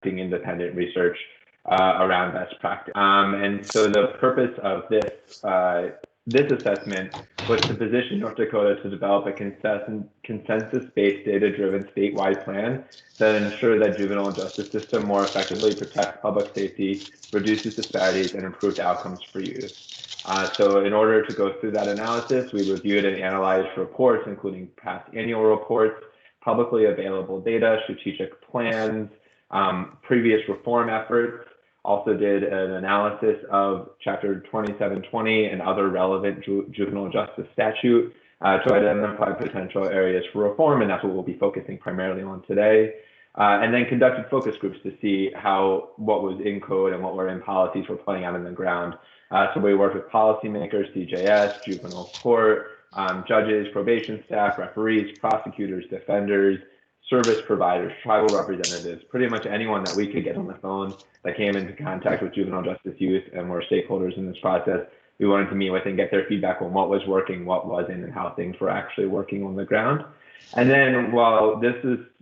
independent research around best practice. And so the purpose of this assessment was to position North Dakota to develop a consensus-based, data-driven statewide plan that ensures that juvenile justice system more effectively protects public safety, reduces disparities, and improves outcomes for youth. So in order to go through that analysis, we reviewed and analyzed reports, including past annual reports, publicly available data, strategic plans, previous reform efforts, also did an analysis of Chapter 2720 and other relevant juvenile justice statute to identify potential areas for reform, and that's what we'll be focusing primarily on today. And then conducted focus groups to see how what was in code and what were in policies were playing out on the ground. So we worked with policymakers, CJS, juvenile court, judges, probation staff, referees, prosecutors, defenders, service providers, tribal representatives, pretty much anyone that we could get on the phone that came into contact with juvenile justice youth and were stakeholders in this process. We wanted to meet with and get their feedback on what was working, what wasn't, and how things were actually working on the ground. And then while this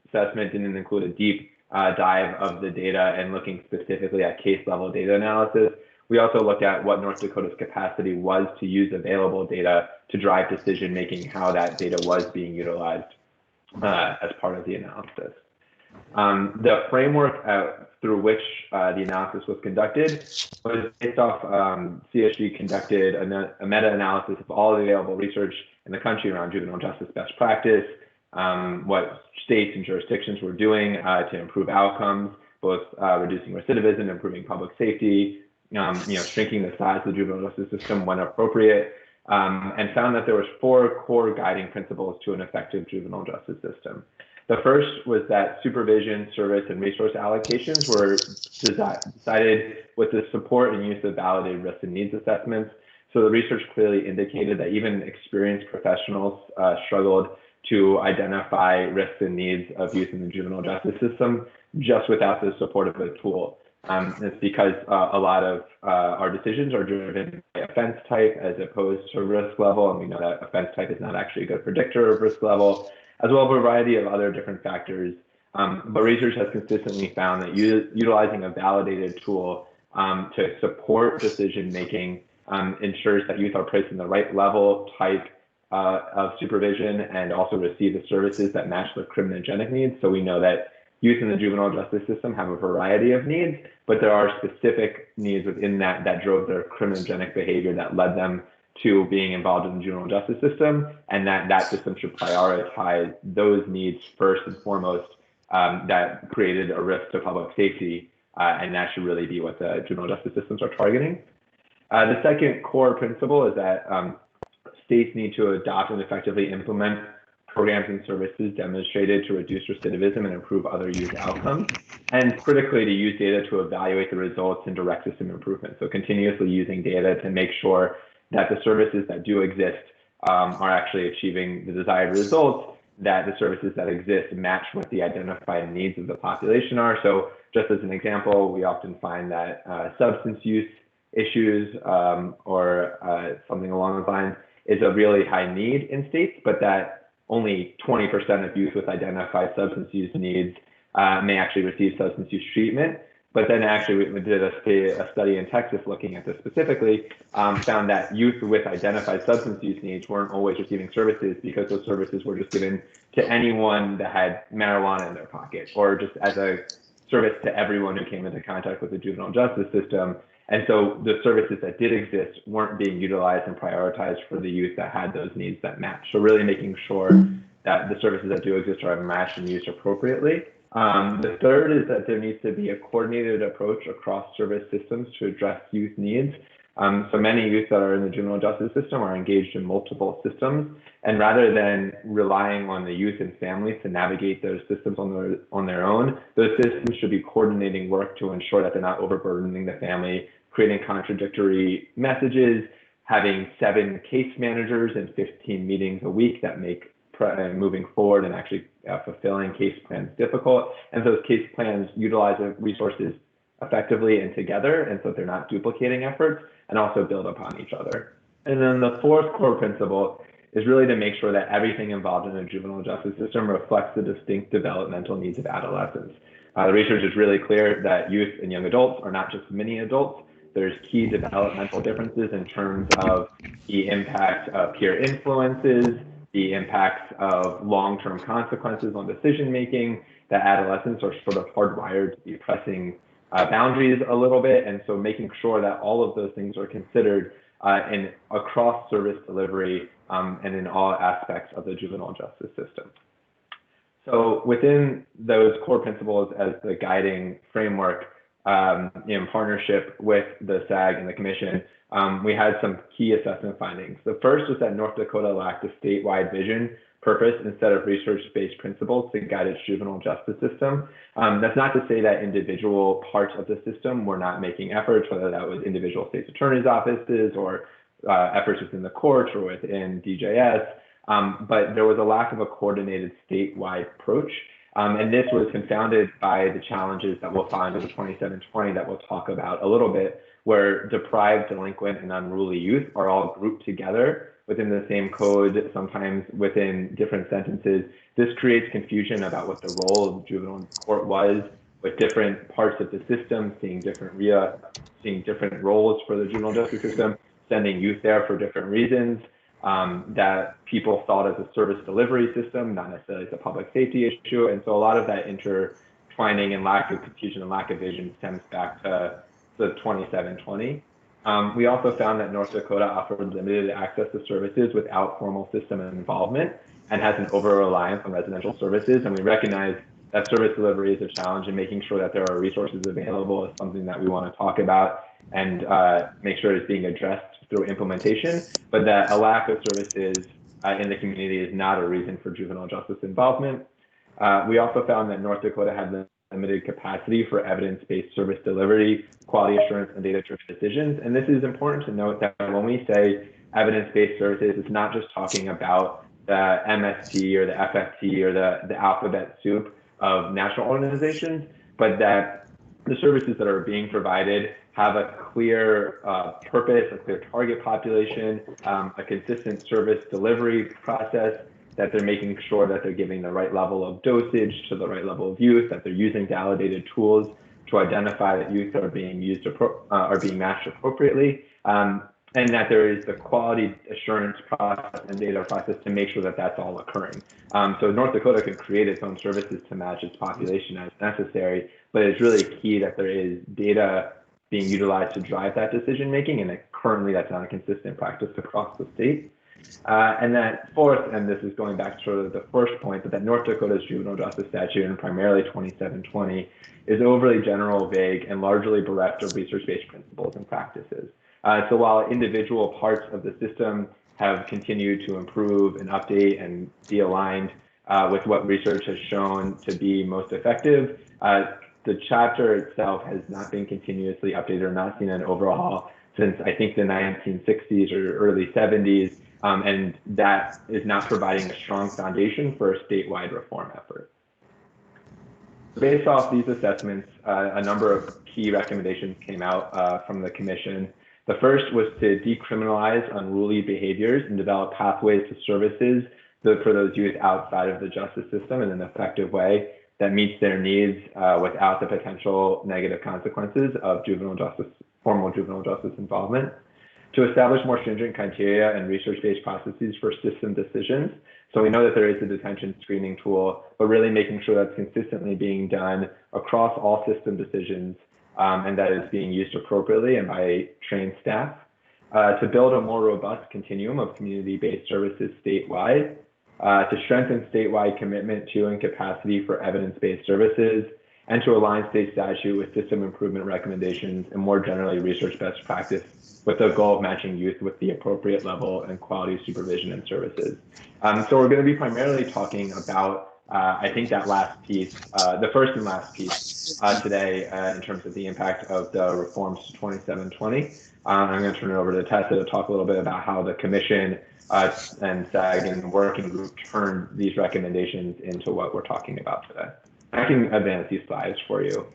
assessment didn't include a deep dive of the data and looking specifically at case level data analysis, we also looked at what North Dakota's capacity was to use available data to drive decision making, how that data was being utilized as part of the analysis. The framework through which the analysis was conducted was based off CSG conducted a meta-analysis of all the available research in the country around juvenile justice best practice, what states and jurisdictions were doing to improve outcomes, both reducing recidivism, improving public safety, shrinking the size of the juvenile justice system when appropriate, and found that there was 4 core guiding principles to an effective juvenile justice system. The first was that supervision, service, and resource allocations were decided with the support and use of validated risk and needs assessments. So the research clearly indicated that even experienced professionals struggled to identify risks and needs of youth in the juvenile justice system just without the support of a tool. It's because a lot of our decisions are driven by offense type as opposed to risk level, and we know that offense type is not actually a good predictor of risk level, as well as a variety of other different factors. But research has consistently found that utilizing a validated tool to support decision making ensures that youth are placed in the right level, type of supervision, and also receive the services that match their criminogenic needs. So we know that youth in the juvenile justice system have a variety of needs, but there are specific needs within that drove their criminogenic behavior that led them to being involved in the juvenile justice system, and that system should prioritize those needs first and foremost that created a risk to public safety, and that should really be what the juvenile justice systems are targeting. The second core principle is that states need to adopt and effectively implement programs and services demonstrated to reduce recidivism and improve other youth outcomes, and critically to use data to evaluate the results and direct system improvement. So continuously using data to make sure that the services that do exist are actually achieving the desired results, that the services that exist match what the identified needs of the population are. So just as an example, we often find that substance use issues or something along those lines is a really high need in states, but that only 20% of youth with identified substance use needs may actually receive substance use treatment. But then actually we did a study in Texas looking at this specifically, found that youth with identified substance use needs weren't always receiving services because those services were just given to anyone that had marijuana in their pocket, or just as a service to everyone who came into contact with the juvenile justice system. And so the services that did exist weren't being utilized and prioritized for the youth that had those needs that match. So really making sure that the services that do exist are matched and used appropriately. The third is that there needs to be a coordinated approach across service systems to address youth needs. So many youth that are in the juvenile justice system are engaged in multiple systems, and rather than relying on the youth and families to navigate those systems on their own, those systems should be coordinating work to ensure that they're not overburdening the family, creating contradictory messages, having 7 case managers and 15 meetings a week that make moving forward and actually fulfilling case plans difficult. And those case plans utilize the resources effectively and together, and so they're not duplicating efforts, and also build upon each other. And then the fourth core principle is really to make sure that everything involved in the juvenile justice system reflects the distinct developmental needs of adolescents. The research is really clear that youth and young adults are not just mini adults. There's key developmental differences in terms of the impact of peer influences, the impacts of long-term consequences on decision-making, that adolescents are sort of hardwired to be pressing boundaries a little bit. And so making sure that all of those things are considered in across service delivery and in all aspects of the juvenile justice system. So within those core principles as the guiding framework, in partnership with the SAG and the Commission, we had some key assessment findings. The first was that North Dakota lacked a statewide vision, purpose, instead of research-based principles to guide its juvenile justice system. That's not to say that individual parts of the system were not making efforts, whether that was individual state's attorney's offices or efforts within the courts or within DJS, but there was a lack of a coordinated statewide approach. And this was confounded by the challenges that we'll find in the 2720 that we'll talk about a little bit, where deprived, delinquent, and unruly youth are all grouped together within the same code, sometimes within different sentences. This creates confusion about what the role of the juvenile court was, with different parts of the system seeing different roles for the juvenile justice system, sending youth there for different reasons. That people thought as a service delivery system, not necessarily as a public safety issue. And so a lot of that intertwining and lack of confusion and lack of vision stems back to the 2720. We also found that North Dakota offered limited access to services without formal system involvement and has an over-reliance on residential services. And we recognize that service delivery is a challenge, and making sure that there are resources available is something that we want to talk about and make sure it's being addressed through implementation, but that a lack of services in the community is not a reason for juvenile justice involvement. We also found that North Dakota had limited capacity for evidence-based service delivery, quality assurance, and data-driven decisions. And this is important to note that when we say evidence-based services, it's not just talking about the MST or the FFT or the alphabet soup of national organizations, but that the services that are being provided have a clear purpose, a clear target population, a consistent service delivery process, that they're making sure that they're giving the right level of dosage to the right level of youth, that they're using validated tools to identify that youth are being matched appropriately, and that there is the quality assurance process and data process to make sure that that's all occurring. So North Dakota can create its own services to match its population as necessary, but it's really key that there is data being utilized to drive that decision making, and that currently that's not a consistent practice across the state. And that fourth, and this is going back to sort of the first point, that North Dakota's juvenile justice statute, and primarily 2720, is overly general, vague, and largely bereft of research-based principles and practices. So while individual parts of the system have continued to improve and update and be aligned with what research has shown to be most effective, the chapter itself has not been continuously updated or not seen an overhaul since I think the 1960s or early 70s, and that is not providing a strong foundation for a statewide reform effort. Based off these assessments, a number of key recommendations came out from the Commission. The first was to decriminalize unruly behaviors and develop pathways to services for those youth outside of the justice system in an effective way that meets their needs without the potential negative consequences of formal juvenile justice involvement. To establish more stringent criteria and research-based processes for system decisions. So we know that there is a detention screening tool, but really making sure that's consistently being done across all system decisions and that is being used appropriately and by trained staff. To build a more robust continuum of community-based services statewide. To strengthen statewide commitment to and capacity for evidence-based services, and to align state statute with system improvement recommendations and more generally research best practice with the goal of matching youth with the appropriate level and quality of supervision and services. So we're going to be primarily talking about, I think, that last piece, the first and last piece today in terms of the impact of the reforms to 2720. I'm going to turn it over to Tessa to talk a little bit about how the Commission and SAG and the working group turned these recommendations into what we're talking about today. I can advance these slides for you.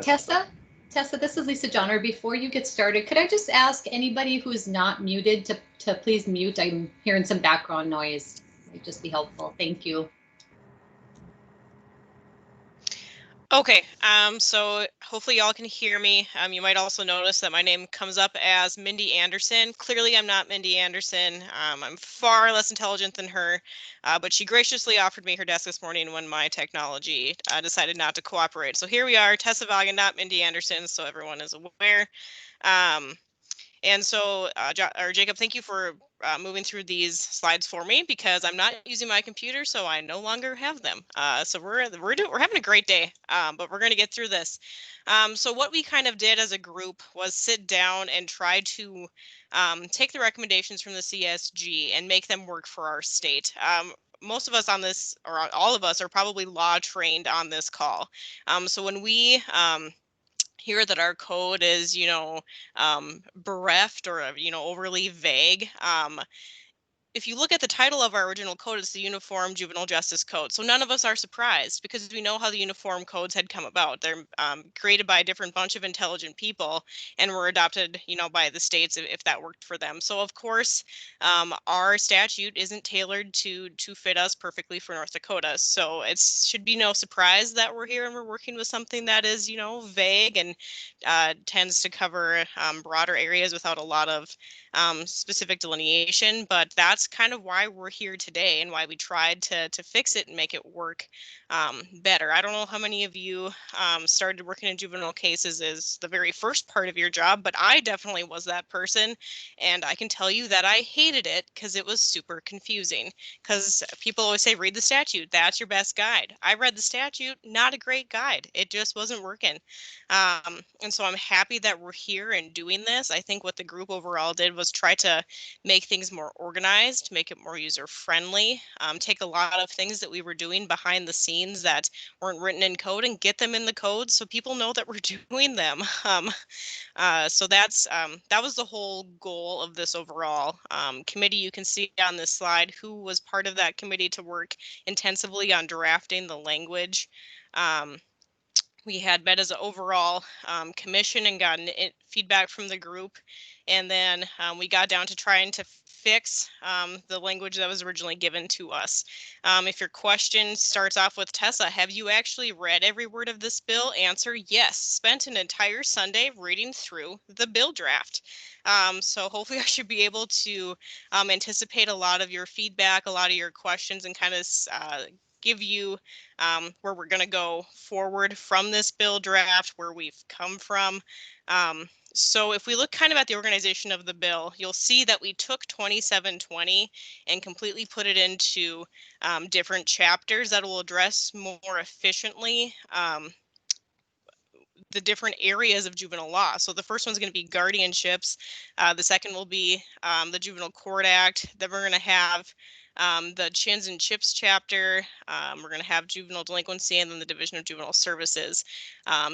Tessa? Tessa, this is Lisa Johnner. Before you get started, could I just ask anybody who's not muted to please mute? I'm hearing some background noise. Might just be helpful. Thank you. Okay, so hopefully y'all can hear me. You might also notice that my name comes up as Mindy Anderson. Clearly I'm not Mindy Anderson. I'm far less intelligent than her, but she graciously offered me her desk this morning when my technology decided not to cooperate. So here we are, Tessa Vaughan, not Mindy Anderson, so everyone is aware. And so, Jacob, thank you for moving through these slides for me, because I'm not using my computer, so I no longer have them. So we're having a great day, but we're going to get through this. So what we kind of did as a group was sit down and try to take the recommendations from the CSG and make them work for our state. Most of us on this, or all of us, are probably law trained on this call. So when we hear that our code is, bereft or, overly vague, if you look at the title of our original code, it's the Uniform Juvenile Justice Code. So none of us are surprised, because we know how the uniform codes had come about. They're created by a different bunch of intelligent people and were adopted, by the states if that worked for them. So of course, our statute isn't tailored to fit us perfectly for North Dakota. So it should be no surprise that we're here and we're working with something that is, vague and tends to cover broader areas without a lot of specific delineation. But that's kind of why we're here today and why we tried to fix it and make it work better. I don't know how many of you started working in juvenile cases as the very first part of your job, but I definitely was that person. And I can tell you that I hated it because it was super confusing. Because people always say, read the statute. That's your best guide. I read the statute, not a great guide. It just wasn't working. And so I'm happy that we're here and doing this. I think what the group overall did was try to make things more organized, make it more user friendly, take a lot of things that we were doing behind the scenes that weren't written in code and get them in the code so people know that we're doing them. So that was the whole goal of this overall committee. You can see on this slide who was part of that committee to work intensively on drafting the language. We had met as an overall commission and gotten feedback from the group. And then we got down to trying to fix the language that was originally given to us. If your question starts off with, Tessa, have you actually read every word of this bill? Answer, yes. Spent an entire Sunday reading through the bill draft. So hopefully I should be able to anticipate a lot of your feedback, a lot of your questions, and kind of give you where we're going to go forward from this bill draft, where we've come from. So if we look kind of at the organization of the bill, you'll see that we took 2720 and completely put it into different chapters that will address more efficiently the different areas of juvenile law. So the first one's going to be guardianships. The second will be the Juvenile Court Act. Then we're going to have the Chins and Chips chapter. We're going to have juvenile delinquency, and then the Division of Juvenile Services.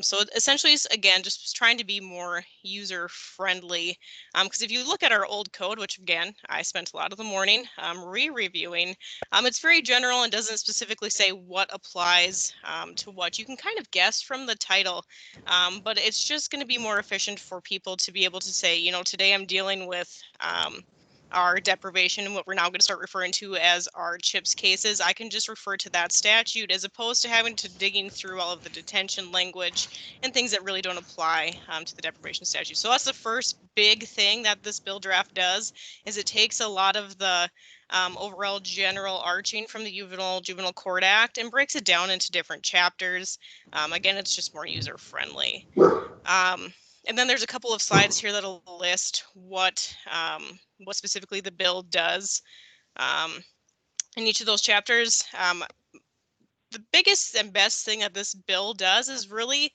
So essentially, again, just trying to be more user friendly. Because if you look at our old code, which again, I spent a lot of the morning re-reviewing, it's very general and doesn't specifically say what applies to what. You can kind of guess from the title, but it's just going to be more efficient for people to be able to say, today I'm dealing with our deprivation, and what we're now going to start referring to as our CHIPS cases. I can just refer to that statute as opposed to having to digging through all of the detention language and things that really don't apply to the deprivation statute. So that's the first big thing that this bill draft does, is it takes a lot of the overall general arching from the Juvenile Court Act and breaks it down into different chapters. Again, it's just more user friendly. And then there's a couple of slides here that'll list what specifically the bill does in each of those chapters. The biggest and best thing that this bill does is really,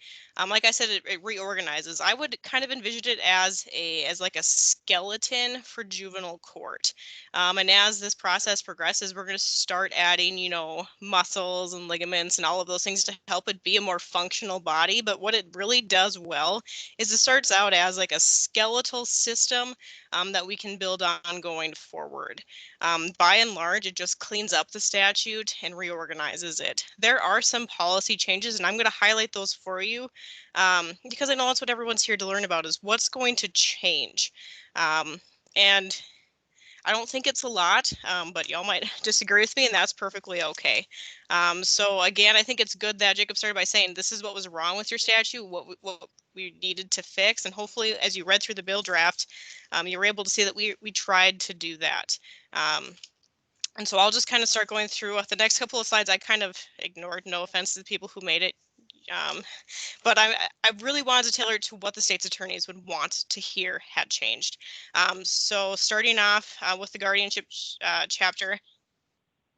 like I said, it reorganizes. I would kind of envision it as like a skeleton for juvenile court. And as this process progresses, we're going to start adding, muscles and ligaments and all of those things to help it be a more functional body. But what it really does well is it starts out as like a skeletal system that we can build on going forward. By and large, it just cleans up the statute and reorganizes it. There are some policy changes, and I'm going to highlight those for you because I know that's what everyone's here to learn about, is what's going to change. And I don't think it's a lot, but y'all might disagree with me, and that's perfectly okay. So again, I think it's good that Jacob started by saying this is what was wrong with your statute, what we needed to fix, and hopefully as you read through the bill draft, you were able to see that we tried to do that. And so I'll just kind of start going through the next couple of slides. I kind of ignored, no offense to the people who made it. But I really wanted to tailor it to what the state's attorneys would want to hear had changed. So starting off with the guardianship chapter,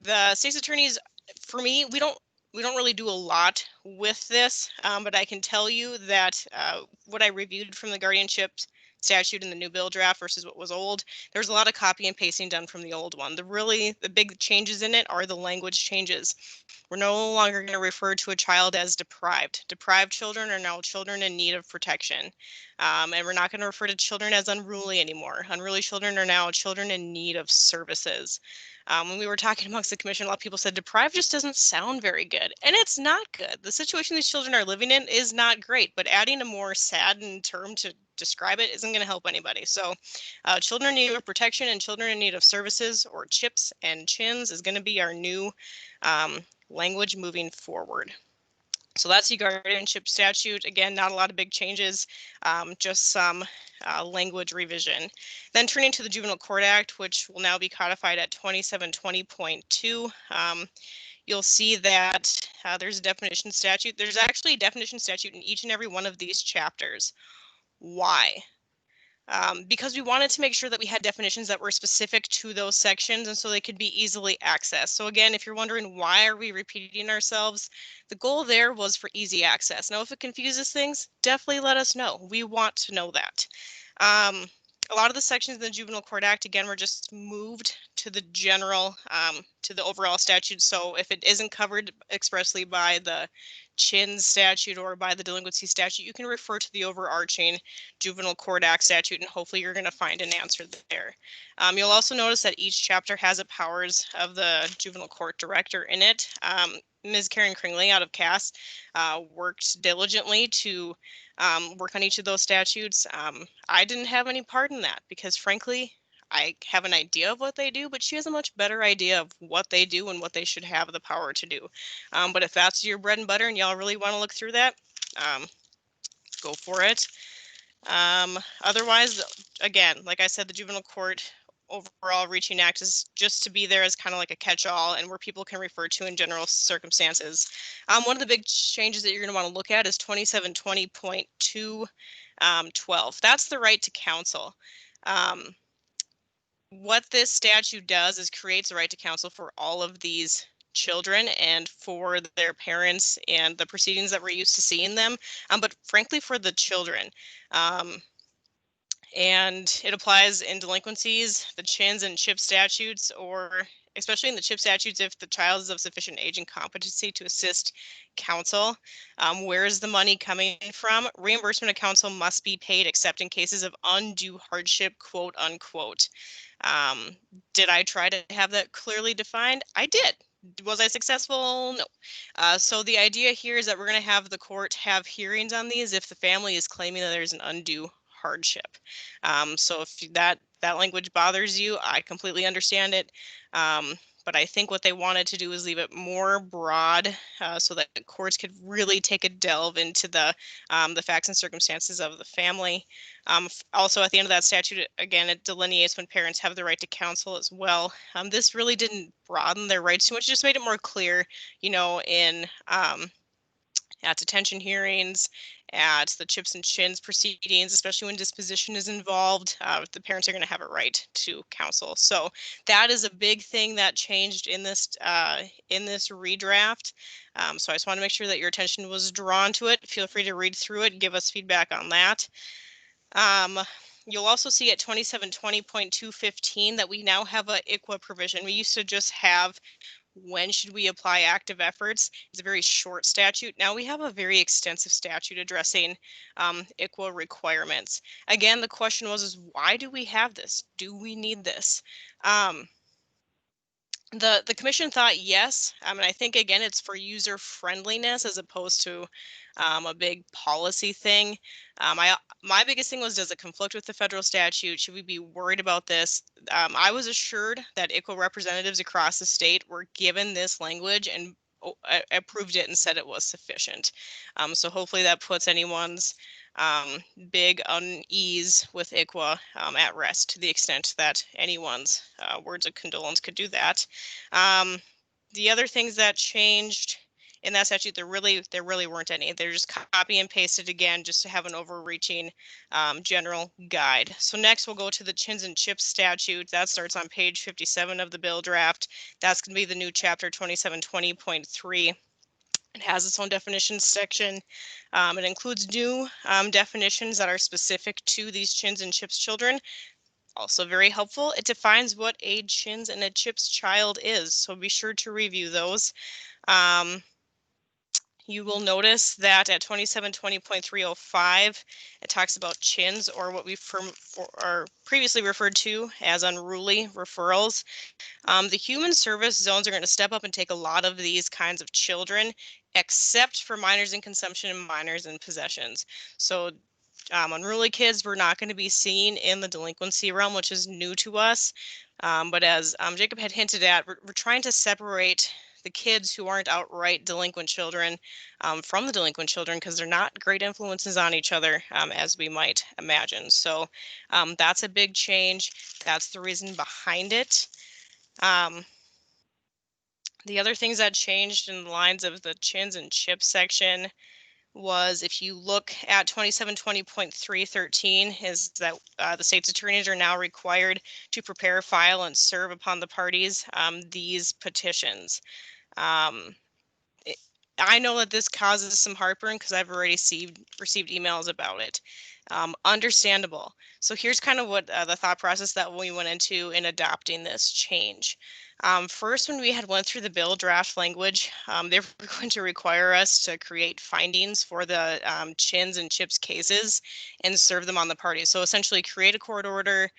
the state's attorneys, for me, we don't really do a lot with this, but I can tell you that what I reviewed from the guardianship statute in the new bill draft versus what was old, there's a lot of copy and pasting done from the old one. The big changes in it are the language changes. We're no longer going to refer to a child as deprived. Deprived children are now children in need of protection. And we're not going to refer to children as unruly anymore. Unruly children are now children in need of services. When we were talking amongst the commission, a lot of people said deprived just doesn't sound very good. And it's not good. The situation these children are living in is not great, but adding a more saddened term to describe it isn't going to help anybody. So children in need of protection and children in need of services, or CHIPS and CHINs, is going to be our new language moving forward. So that's the guardianship statute. Again, not a lot of big changes, just some language revision. Then turning to the Juvenile Court Act, which will now be codified at 2720.2. You'll see that there's a definition statute. There's actually a definition statute in each and every one of these chapters. Why? Because we wanted to make sure that we had definitions that were specific to those sections and so they could be easily accessed. So again, if you're wondering why are we repeating ourselves, the goal there was for easy access. Now, if it confuses things, definitely let us know. We want to know that. A lot of the sections in the Juvenile Court Act, again, were just moved to the general, to the overall statute. So if it isn't covered expressly by the CHINs statute or by the delinquency statute, you can refer to the overarching Juvenile Court Act statute, and hopefully you're going to find an answer there. You'll also notice that each chapter has the powers of the juvenile court director in it. Ms. Karen Kringley out of Cass worked diligently to work on each of those statutes. I didn't have any part in that because, frankly, I have an idea of what they do, but she has a much better idea of what they do and what they should have the power to do. But if that's your bread and butter and y'all really want to look through that, go for it. Otherwise, again, like I said, the Juvenile Court overall reaching act is just to be there as kind of like a catch-all and where people can refer to in general circumstances. One of the big changes that you're going to want to look at is 2720.212. That's the right to counsel. What this statute does is creates a right to counsel for all of these children and for their parents and the proceedings that we're used to seeing them, but frankly for the children. And it applies in delinquencies, the CHINs and CHIP statutes, or especially in the CHIP statutes if the child is of sufficient age and competency to assist counsel. Where is the money coming from? Reimbursement of counsel must be paid except in cases of undue hardship, quote unquote. Did I try to have that clearly defined? I did. Was I successful? No. So the idea here is that we're going to have the court have hearings on these if the family is claiming that there's an undue hardship. So if that language bothers you, I completely understand it. But I think what they wanted to do is leave it more broad so that the courts could really take a delve into the facts and circumstances of the family. Also, at the end of that statute, again, it delineates when parents have the right to counsel as well. This really didn't broaden their rights too much, just made it more clear, you know, in at detention hearings, at the CHIPS and CHINs proceedings, especially when disposition is involved, the parents are going to have a right to counsel. So that is a big thing that changed in this redraft. So I just want to make sure that your attention was drawn to it. Feel free to read through it and give us feedback on that. You'll also see at 2720.215 that we now have a ICWA provision. We used to just have when should we apply active efforts? It's a very short statute. Now we have a very extensive statute addressing ICWA requirements. Again, the question was, why do we have this? Do we need this? The commission thought yes. And I think, again, it's for user friendliness as opposed to a big policy thing. My biggest thing was, does it conflict with the federal statute? Should we be worried about this? I was assured that ICWA representatives across the state were given this language and approved it and said it was sufficient. So hopefully that puts anyone's big unease with ICWA at rest, to the extent that anyone's words of condolence could do that. The other things that changed in that statute, there really weren't any. They're just copy and pasted again, just to have an overreaching general guide. So next we'll go to the chins and chips statute. That starts on page 57 of the bill draft. That's going to be the new chapter 2720.3. It has its own definitions section. It includes new definitions that are specific to these chins and chips children. Also very helpful. It defines what a chins and a chips child is, so be sure to review those. You will notice that at 2720.305, it talks about chins, or what we previously referred to as unruly referrals. The human service zones are going to step up and take a lot of these kinds of children, except for minors in consumption and minors in possessions. So unruly kids we're not going to be seeing in the delinquency realm, which is new to us. But as Jacob had hinted at, we're trying to separate the kids who aren't outright delinquent children from the delinquent children, because they're not great influences on each other, as we might imagine. So that's a big change. That's the reason behind it. The other things that changed in the lines of the chins and chips section was, if you look at 2720.313, is that the state's attorneys are now required to prepare, file, and serve upon the parties these petitions. I know that this causes some heartburn because I've already received emails about it. Understandable. So here's kind of what the thought process that we went into in adopting this change. First, when we had went through the bill draft language, they were going to require us to create findings for the chins and chips cases and serve them on the parties. So essentially create a court order,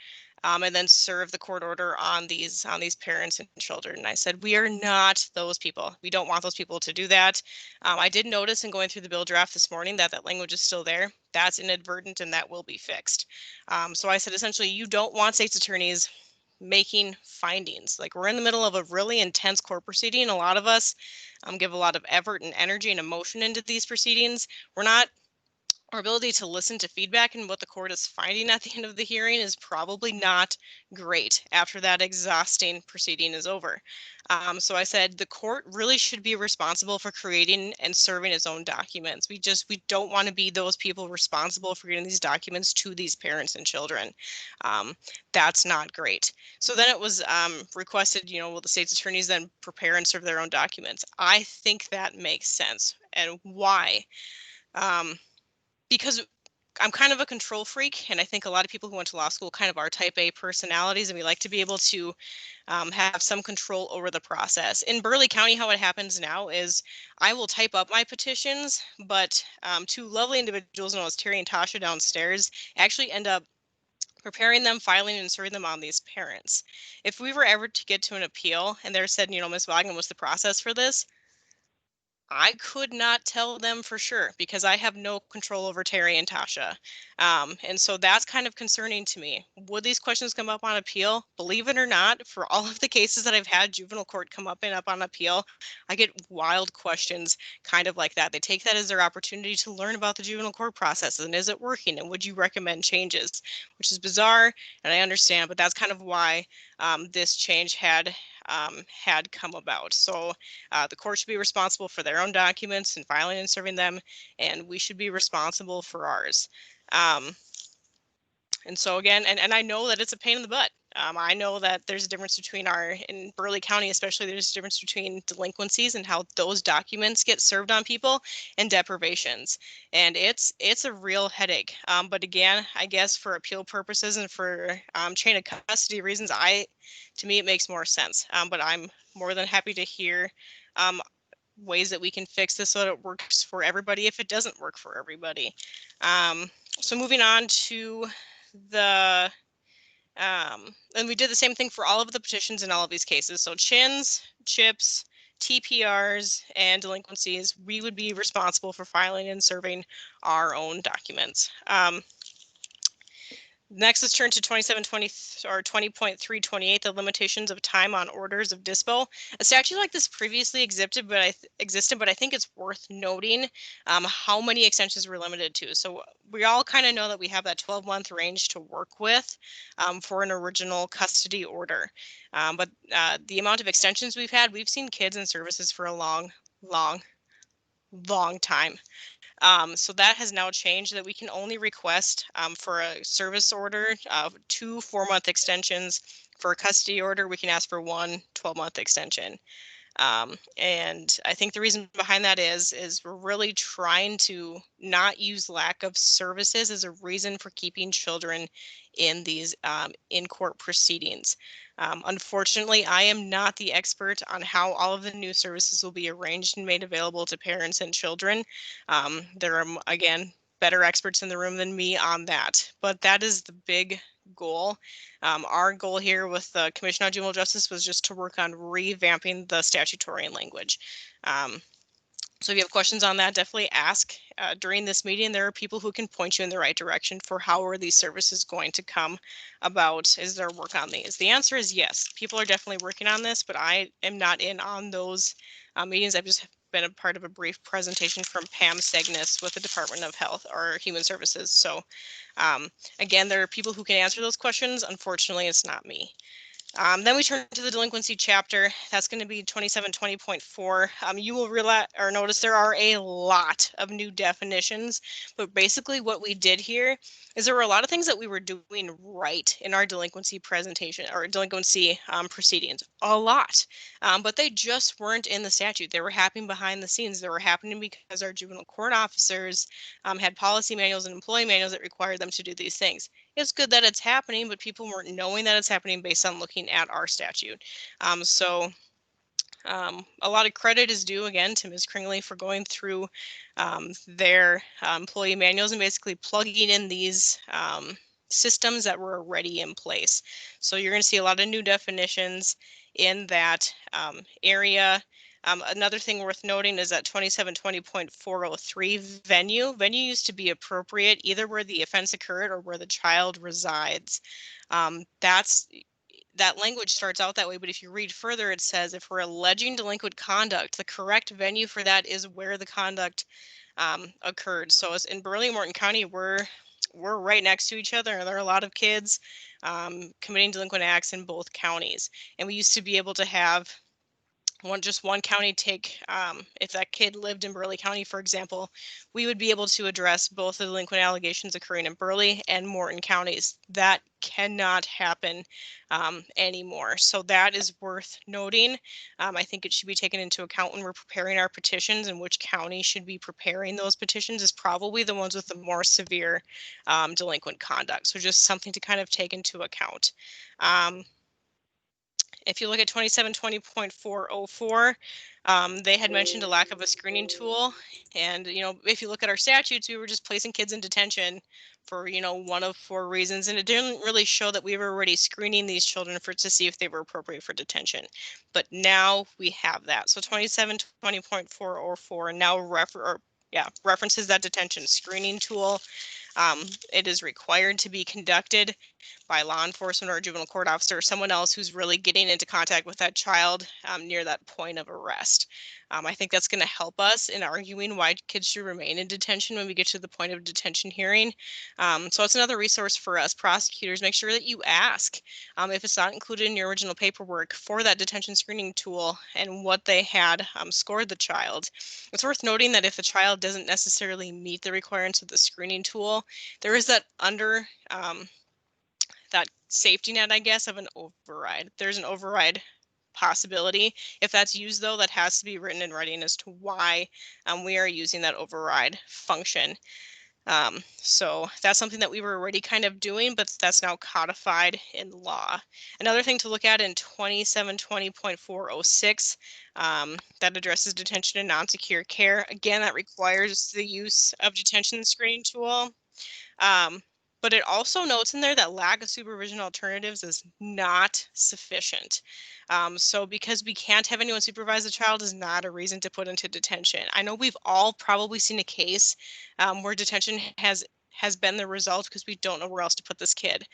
and then serve the court order on these parents and children. And I said, we are not those people. We don't want those people to do that. I did notice in going through the bill draft this morning that language is still there. That's inadvertent, and that will be fixed. So I said, essentially, you don't want state's attorneys making findings. Like, we're in the middle of a really intense court proceeding. A lot of us give a lot of effort and energy and emotion into these proceedings. Our ability to listen to feedback and what the court is finding at the end of the hearing is probably not great after that exhausting proceeding is over. So I said the court really should be responsible for creating and serving its own documents. We don't want to be those people responsible for getting these documents to these parents and children. That's not great. So then it was requested, will the state's attorneys then prepare and serve their own documents? I think that makes sense. And why? Because I'm kind of a control freak, and I think a lot of people who went to law school kind of are type A personalities, and we like to be able to have some control over the process. In Burleigh County, how it happens now is I will type up my petitions, but two lovely individuals known as Terry and Tasha downstairs actually end up preparing them, filing, and serving them on these parents. If we were ever to get to an appeal and they're said, Ms. Wagner, what's the process for this? I could not tell them for sure because I have no control over Terry and Tasha. And so that's kind of concerning to me. Would these questions come up on appeal? Believe it or not, for all of the cases that I've had juvenile court come up on appeal, I get wild questions kind of like that. They take that as their opportunity to learn about the juvenile court process and is it working and would you recommend changes, which is bizarre and I understand, but that's kind of why this change had come about. So the court should be responsible for their own documents and filing and serving them, and we should be responsible for ours. And so again, and I know that it's a pain in the butt. I know that there's a difference between in Burleigh County, especially, there's a difference between delinquencies and how those documents get served on people and deprivations. And it's a real headache. But again, I guess for appeal purposes and for chain of custody reasons, to me, it makes more sense. But I'm more than happy to hear ways that we can fix this so that it works for everybody if it doesn't work for everybody. So moving on to the and we did the same thing for all of the petitions in all of these cases. So chins, chips, TPRs, and delinquencies, we would be responsible for filing and serving our own documents. Next, let's turn to 2720 or 20.328, the limitations of time on orders of dispo. A statute like this previously existed, but I think it's worth noting how many extensions we're limited to. So we all kind of know that we have that 12-month range to work with for an original custody order. But the amount of extensions we've seen kids in services for a long time. So that has now changed, that we can only request for a service order 2 4-month extensions. For a custody order, we can ask for 1 12-month extension. And I think the reason behind that is we're really trying to not use lack of services as a reason for keeping children in these in-court proceedings. Unfortunately, I am not the expert on how all of the new services will be arranged and made available to parents and children. There are, again, better experts in the room than me on that, but that is the big goal. Our goal here with the Commission on Juvenile Justice was just to work on revamping the statutory language. So if you have questions on that, definitely ask. During this meeting, there are people who can point you in the right direction for how are these services going to come about. Is there work on these? The answer is yes. People are definitely working on this, but I am not in on those meetings. I've just been a part of a brief presentation from Pam Segnis with the Department of Health or Human Services. So again, there are people who can answer those questions. Unfortunately, it's not me. Then we turn to the delinquency chapter. That's going to be 2720.4. You will realize or notice there are a lot of new definitions, but basically what we did here is there were a lot of things that we were doing right in our delinquency presentation or delinquency proceedings, a lot, but they just weren't in the statute. They were happening behind the scenes. They were happening because our juvenile court officers had policy manuals and employee manuals that required them to do these things. It's good that it's happening, but people weren't knowing that it's happening based on looking at our statute. So a lot of credit is due again to Ms. Kringley for going through their employee manuals and basically plugging in these systems that were already in place. So you're going to see a lot of new definitions in that area. Another thing worth noting is that 2720.403 venue. Venue used to be appropriate either where the offense occurred or where the child resides. That language starts out that way, but if you read further, it says if we're alleging delinquent conduct, the correct venue for that is where the conduct occurred. So as in Burleigh and Morton County, we're right next to each other, and there are a lot of kids committing delinquent acts in both counties. And we used to be able to have just one county take, if that kid lived in Burleigh County, for example, we would be able to address both the delinquent allegations occurring in Burleigh and Morton counties. That cannot happen anymore. So that is worth noting. I think it should be taken into account when we're preparing our petitions, and which county should be preparing those petitions is probably the ones with the more severe delinquent conduct. So just something to kind of take into account. If you look at 2720.404, they had mentioned a lack of a screening tool. And, if you look at our statutes, we were just placing kids in detention for, one of 4 reasons. And it didn't really show that we were already screening these children to see if they were appropriate for detention. But now we have that. So 2720.404 now references that detention screening tool. It is required to be conducted by law enforcement or a juvenile court officer or someone else who's really getting into contact with that child near that point of arrest. I think that's going to help us in arguing why kids should remain in detention when we get to the point of detention hearing. So it's another resource for us prosecutors. Make sure that you ask if it's not included in your original paperwork for that detention screening tool and what they had scored the child. It's worth noting that if the child doesn't necessarily meet the requirements of the screening tool, there is that that safety net, I guess, of an override. There's an override possibility. If that's used, though, that has to be written in writing as to why we are using that override function. So that's something that we were already kind of doing, but that's now codified in law. Another thing to look at in 2720.406, that addresses detention and non-secure care. Again, that requires the use of detention screening tool. But it also notes in there that lack of supervision alternatives is not sufficient. So because we can't have anyone supervise the child is not a reason to put into detention. I know we've all probably seen a case where detention has been the result because we don't know where else to put this kid.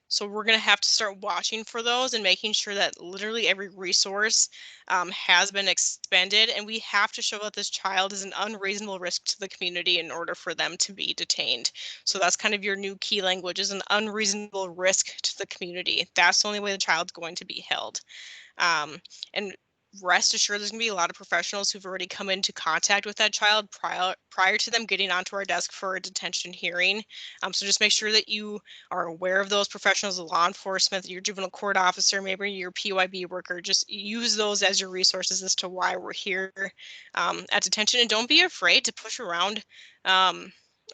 So we're going to have to start watching for those and making sure that literally every resource has been expended, and we have to show that this child is an unreasonable risk to the community in order for them to be detained. So that's kind of your new key language, is an unreasonable risk to the community. That's the only way the child's going to be held. And rest assured, there's going to be a lot of professionals who've already come into contact with that child prior to them getting onto our desk for a detention hearing. So just make sure that you are aware of those professionals, the law enforcement, your juvenile court officer, maybe your PYB worker. Just use those as your resources as to why we're here at detention, and don't be afraid to push around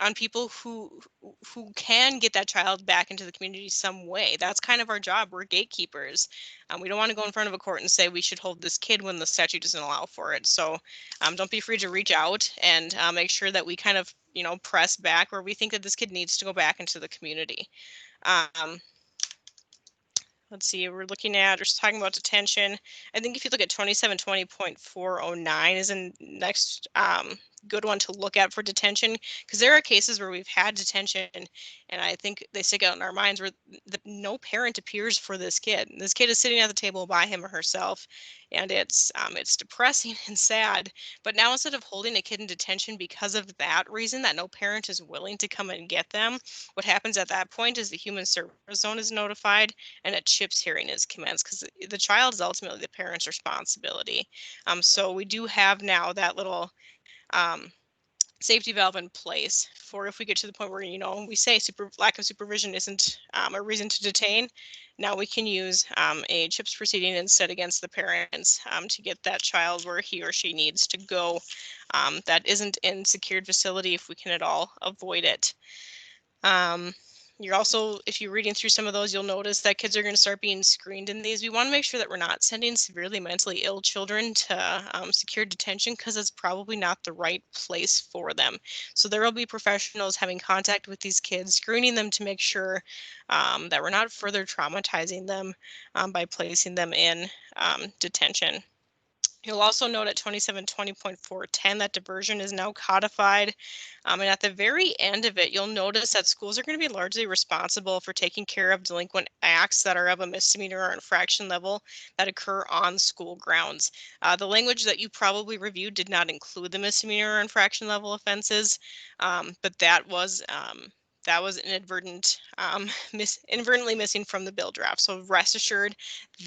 on people who can get that child back into the community some way. That's kind of our job. We're gatekeepers. We don't want to go in front of a court and say we should hold this kid when the statute doesn't allow for it. So don't be afraid to reach out and make sure that we kind of, press back where we think that this kid needs to go back into the community. Let's see, we're just talking about detention. I think if you look at 2720.409 is a next good one to look at for detention, because there are cases where we've had detention, and I think they stick out in our minds where no parent appears for this kid. This kid is sitting at the table by him or herself, and it's depressing and sad. But now, instead of holding a kid in detention because of that reason, that no parent is willing to come and get them, what happens at that point is the human service zone is notified and a CHIPS hearing is commenced, because the child is ultimately the parent's responsibility. So we do have now that little safety valve in place for if we get to the point where, we say lack of supervision isn't a reason to detain. Now we can use a CHIPS proceeding instead against the parents to get that child where he or she needs to go. That isn't in secured facility if we can at all avoid it. You're also, if you're reading through some of those, you'll notice that kids are going to start being screened in these. We want to make sure that we're not sending severely mentally ill children to secure detention, because it's probably not the right place for them. So there will be professionals having contact with these kids, screening them to make sure that we're not further traumatizing them by placing them in detention. You'll also note at 2720.410 that diversion is now codified. And at the very end of it, you'll notice that schools are going to be largely responsible for taking care of delinquent acts that are of a misdemeanor or infraction level that occur on school grounds. The language that you probably reviewed did not include the misdemeanor or infraction level offenses, but that was inadvertently missing from the bill draft. So rest assured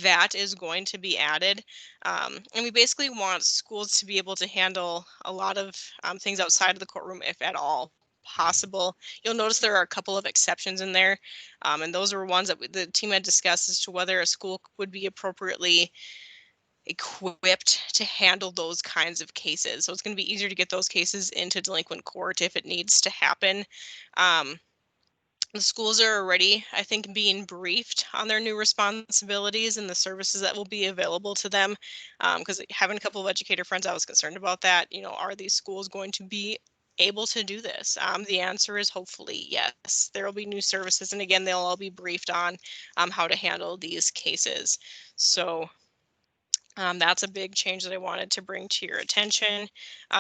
that is going to be added. And we basically want schools to be able to handle a lot of things outside of the courtroom, if at all possible. You'll notice there are a couple of exceptions in there, and those were ones that the team had discussed as to whether a school would be appropriately equipped to handle those kinds of cases. So it's going to be easier to get those cases into delinquent court if it needs to happen. The schools are already, I think, being briefed on their new responsibilities and the services that will be available to them. Because having a couple of educator friends, I was concerned about that. Are these schools going to be able to do this? The answer is hopefully yes. There will be new services, and again, they'll all be briefed on how to handle these cases. So that's a big change that I wanted to bring to your attention.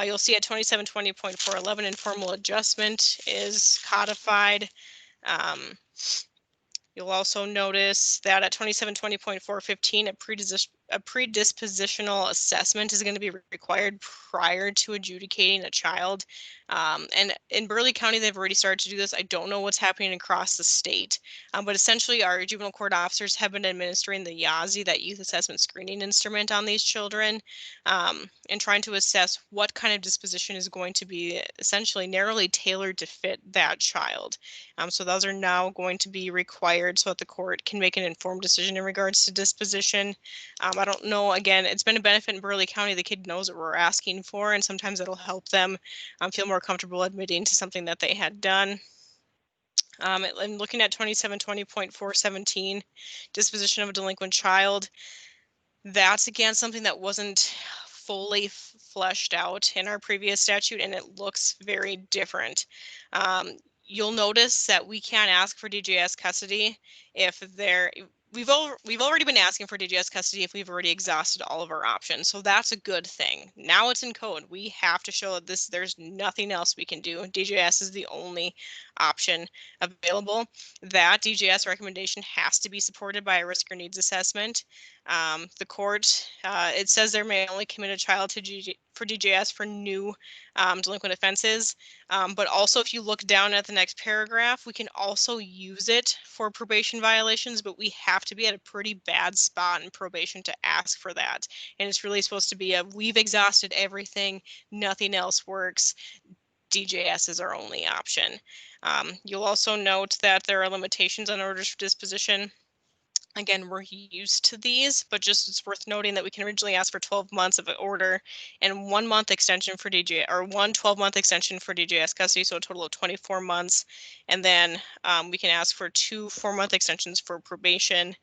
You'll see at 2720.411, informal adjustment is codified. You'll also notice that at 2720.415, a a predispositional assessment is going to be required prior to adjudicating a child. And in Burleigh County, they've already started to do this. I don't know what's happening across the state, but essentially our juvenile court officers have been administering the YASI, that youth assessment screening instrument, on these children, and trying to assess what kind of disposition is going to be essentially narrowly tailored to fit that child. So those are now going to be required so that the court can make an informed decision in regards to disposition. I don't know, again, it's been a benefit in Burleigh County. The kid knows what we're asking for, and sometimes it'll help them feel more comfortable admitting to something that they had done. And looking at 2720.417, disposition of a delinquent child, that's again something that wasn't fully fleshed out in our previous statute, and it looks very different. You'll notice that we can't ask for DJS custody if we've already been asking for DJS custody if we've already exhausted all of our options. So that's a good thing. Now it's in code. We have to show that there's nothing else we can do. DJS is the only option available. That DJS recommendation has to be supported by a risk or needs assessment. The court, it says there may only commit a child for DJS for new delinquent offenses. But also, if you look down at the next paragraph, we can also use it for probation violations, but we have to be at a pretty bad spot in probation to ask for that. And it's really supposed to be we've exhausted everything, nothing else works. DJS is our only option. You'll also note that there are limitations on orders for disposition. Again, we're used to these, but just it's worth noting that we can originally ask for 12 months of an order and 1 month extension for one 12-month extension for DJS custody, so a total of 24 months. And then we can ask for 2 4-month extensions for probation.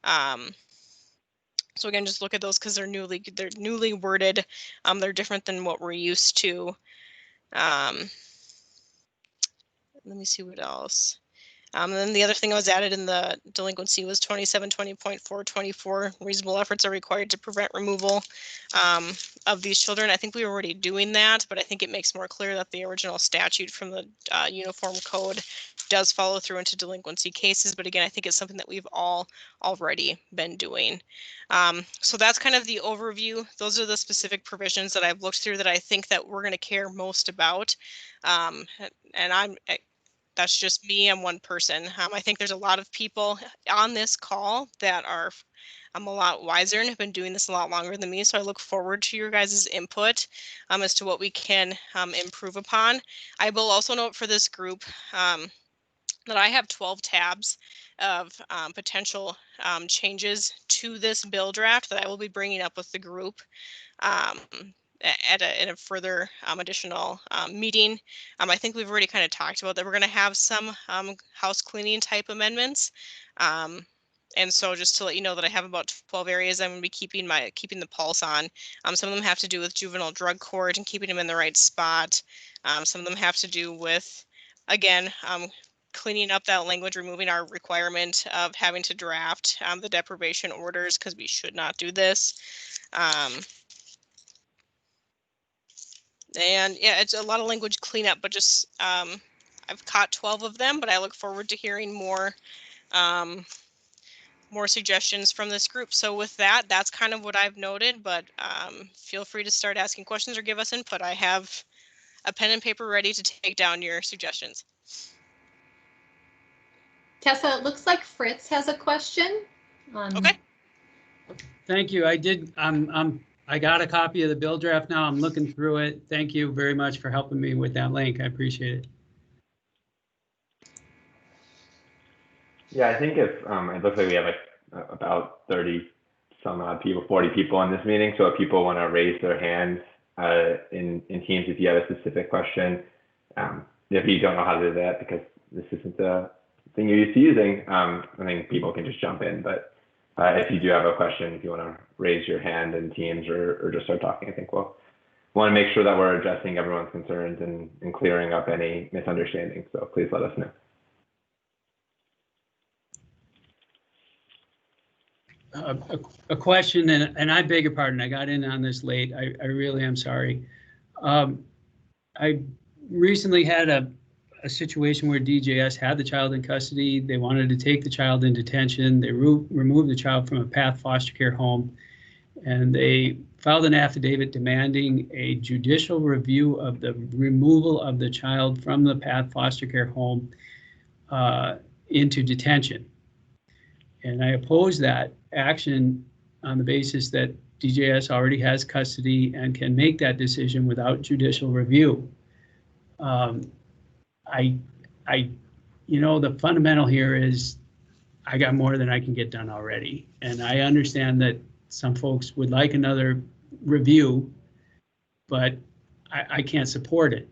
So again, just look at those because they're newly worded. They're different than what we're used to. Let me see what else. And then the other thing that was added in the delinquency was 2720.424. Reasonable efforts are required to prevent removal of these children. I think we were already doing that, but I think it makes more clear that the original statute from the Uniform Code does follow through into delinquency cases. But again, I think it's something that we've all already been doing. So that's kind of the overview. Those are the specific provisions that I've looked through that I think that we're going to care most about. And that's just me. I'm one person. I think there's a lot of people on this call that are a lot wiser and have been doing this a lot longer than me. So I look forward to your guys' input as to what we can improve upon. I will also note for this group that I have 12 tabs of potential changes to this bill draft that I will be bringing up with the group in a further additional meeting. I think we've already kind of talked about that. We're going to have some house cleaning type amendments. And so just to let you know that I have about 12 areas I'm going to be keeping the pulse on. Some of them have to do with juvenile drug court and keeping them in the right spot. Some of them have to do with, again, cleaning up that language, removing our requirement of having to draft the deprivation orders, because we should not do this. And yeah, it's a lot of language cleanup, but just I've caught 12 of them, but I look forward to hearing more suggestions from this group. So with that, that's kind of what I've noted, but feel free to start asking questions or give us input. I have a pen and paper ready to take down your suggestions. Tessa, it looks like Fritz has a question. Okay. Thank you. I got a copy of the bill draft now. I'm looking through it. Thank you very much for helping me with that link. I appreciate it. Yeah, I think if it looks like we have like about 30 some odd people, 40 people in this meeting. So if people want to raise their hands in Teams, if you have a specific question, if you don't know how to do that because this isn't the thing you're used to using, I think people can just jump in. But if you do have a question, if you want to raise your hand in Teams or just start talking, I think we'll want to make sure that we're addressing everyone's concerns and clearing up any misunderstandings. So please let us know. A question, and I beg your pardon, I got in on this late. I really am sorry. I recently had a situation where DJS had the child in custody. They wanted to take the child in detention. They removed the child from a PATH foster care home. and they filed an affidavit demanding a judicial review of the removal of the child from the PATH foster care home into detention. And I oppose that action on the basis that DJS already has custody and can make that decision without judicial review. The fundamental here is I got more than I can get done already. And I understand that some folks would like another review, but I can't support it.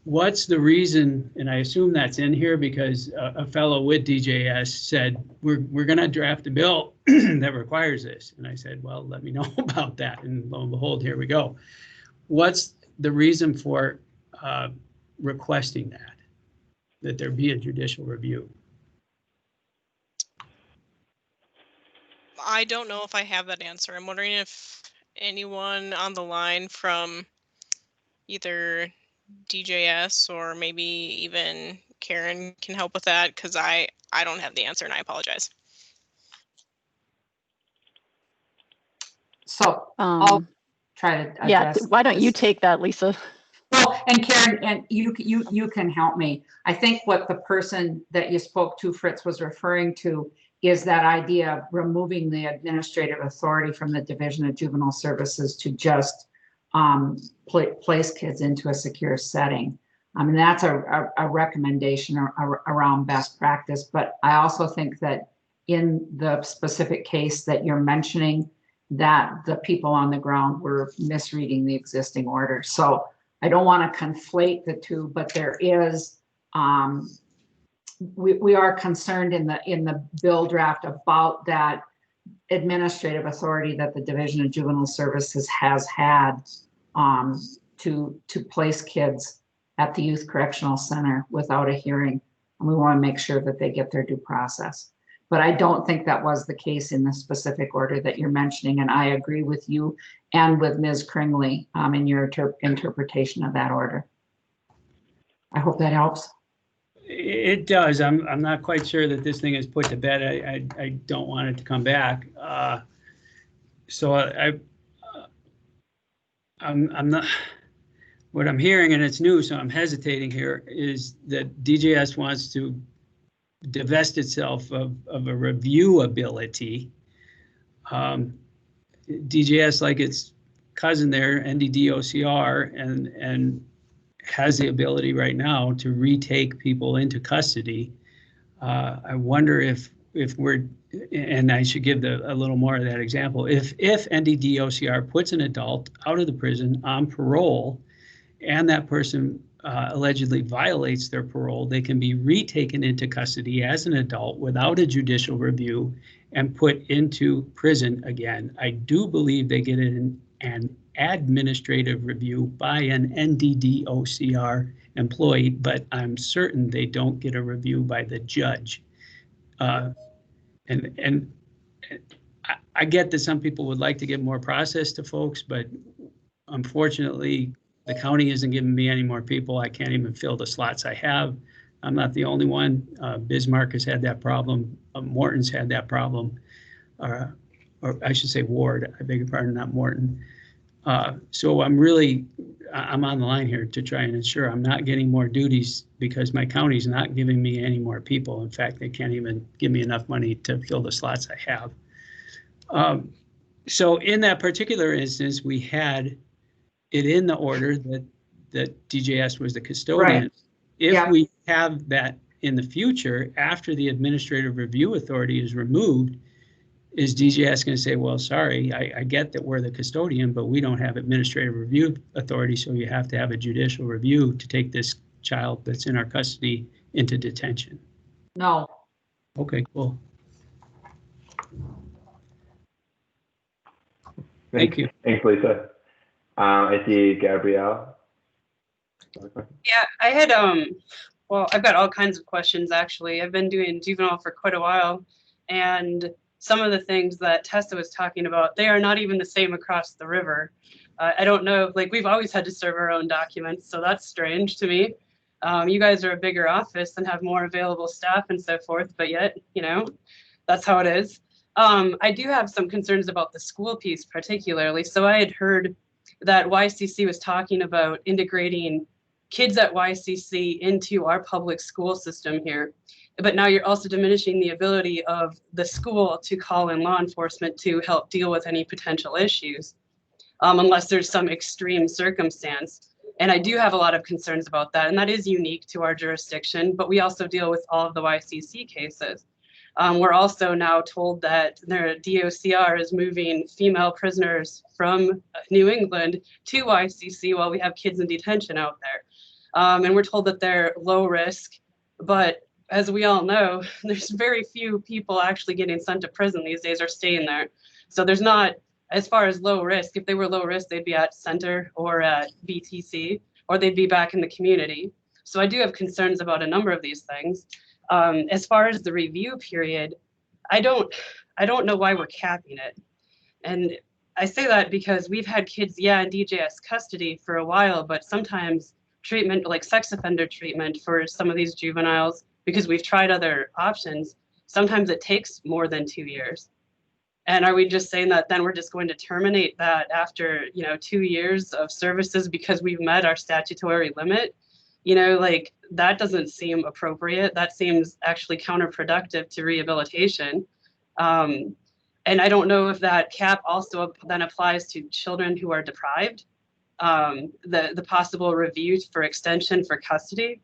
What's the reason, and I assume that's in here because a fellow with DJS said, we're going to draft a bill that requires this. And I said, well, let me know about that. And lo and behold, here we go. What's the reason for requesting that there be a judicial review? I don't know if I have that answer. I'm wondering if anyone on the line from either DJS or maybe even Karen can help with that, because I don't have the answer and I apologize. So I'll try to address. Yeah, why don't you take that, Lisa? Well, and Karen, and you can help me. I think what the person that you spoke to, Fritz, was referring to is that idea of removing the administrative authority from the Division of Juvenile Services to just place kids into a secure setting. I mean, that's a recommendation around best practice, but I also think that in the specific case that you're mentioning, that the people on the ground were misreading the existing order. So I don't want to conflate the two, but there is, we are concerned in the bill draft about that administrative authority that the Division of Juvenile Services has had to place kids at the Youth Correctional Center without a hearing. And we want to make sure that they get their due process. But I don't think that was the case in the specific order that you're mentioning. And I agree with you and with Ms. Kringley in your interpretation of that order. I hope that helps. It does. I'm not quite sure that this thing is put to bed. I don't want it to come back. So I'm not. What I'm hearing, and it's new, so I'm hesitating here, is that DJS wants to divest itself of a review ability. DJS, like its cousin there, NDDOCR, and has the ability right now to retake people into custody. I wonder if we're, and I should give a little more of that example, if NDDOCR puts an adult out of the prison on parole and that person allegedly violates their parole, they can be retaken into custody as an adult without a judicial review and put into prison again. I do believe they get an administrative review by an NDDOCR employee, but I'm certain they don't get a review by the judge. And I get that some people would like to give more process to folks, but unfortunately, the county isn't giving me any more people. I can't even fill the slots I have. I'm not the only one. Bismarck has had that problem. Morton's had that problem. Or I should say Ward, I beg your pardon, not Morton. So I'm on the line here to try and ensure I'm not getting more duties because my county's not giving me any more people. In fact, they can't even give me enough money to fill the slots I have. So in that particular instance, we had it in the order that DJS was the custodian. Right. If we have that in the future, after the administrative review authority is removed, is DJS going to say, well, sorry, I get that we're the custodian, but we don't have administrative review authority, so you have to have a judicial review to take this child that's in our custody into detention? No. Okay, cool. Thank you. Thanks, Lisa. I see Gabrielle. Yeah, I had, well, I've got all kinds of questions, actually. I've been doing juvenile for quite a while, and some of the things that Tessa was talking about, they are not even the same across the river. I don't know, like, we've always had to serve our own documents, so that's strange to me. You guys are a bigger office and have more available staff and so forth, but yet, you know, that's how it is. I do have some concerns about the school piece particularly. So I had heard that YCC was talking about integrating kids at YCC into our public school system here. But now you're also diminishing the ability of the school to call in law enforcement to help deal with any potential issues, unless there's some extreme circumstance. And I do have a lot of concerns about that. And that is unique to our jurisdiction, but we also deal with all of the YCC cases. We're also now told that their DOCR is moving female prisoners from New England to YCC while we have kids in detention out there. And we're told that they're low risk, but as we all know, there's very few people actually getting sent to prison these days or staying there. So there's not, as far as low risk, if they were low risk, they'd be at center or at BTC, or they'd be back in the community. So I do have concerns about a number of these things. As far as the review period, I don't know why we're capping it. And I say that because we've had kids, in DJS custody for a while, but sometimes treatment, like sex offender treatment for some of these juveniles, because we've tried other options, sometimes it takes more than 2 years. And are we just saying that then we're just going to terminate that after, 2 years of services because we've met our statutory limit? Like that doesn't seem appropriate. That seems actually counterproductive to rehabilitation. And I don't know if that cap also then applies to children who are deprived, the possible reviews for extension for custody.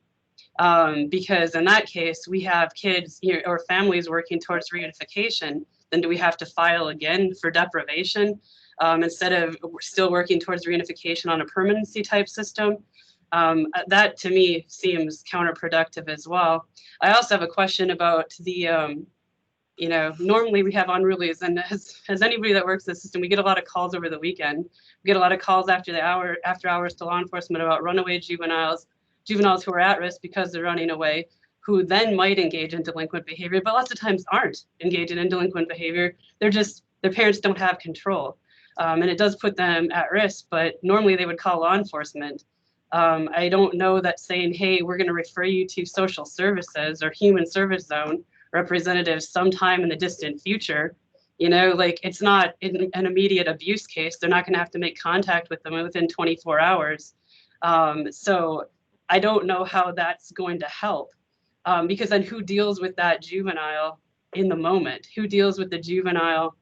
Because in that case, we have kids or families working towards reunification. Then do we have to file again for deprivation instead of still working towards reunification on a permanency type system? That to me seems counterproductive as well. I also have a question about the, normally we have unrulies, and as anybody that works in the system, we get a lot of calls over the weekend. We get a lot of calls after hours to law enforcement about runaway juveniles who are at risk because they're running away, who then might engage in delinquent behavior, but lots of times aren't engaging in delinquent behavior. Their parents don't have control. And it does put them at risk, but normally they would call law enforcement. I don't know that saying, hey, we're going to refer you to social services or human service zone representatives sometime in the distant future, like it's not an immediate abuse case. They're not going to have to make contact with them within 24 hours. So I don't know how that's going to help, because then who deals with that juvenile in the moment? Who deals with the juvenile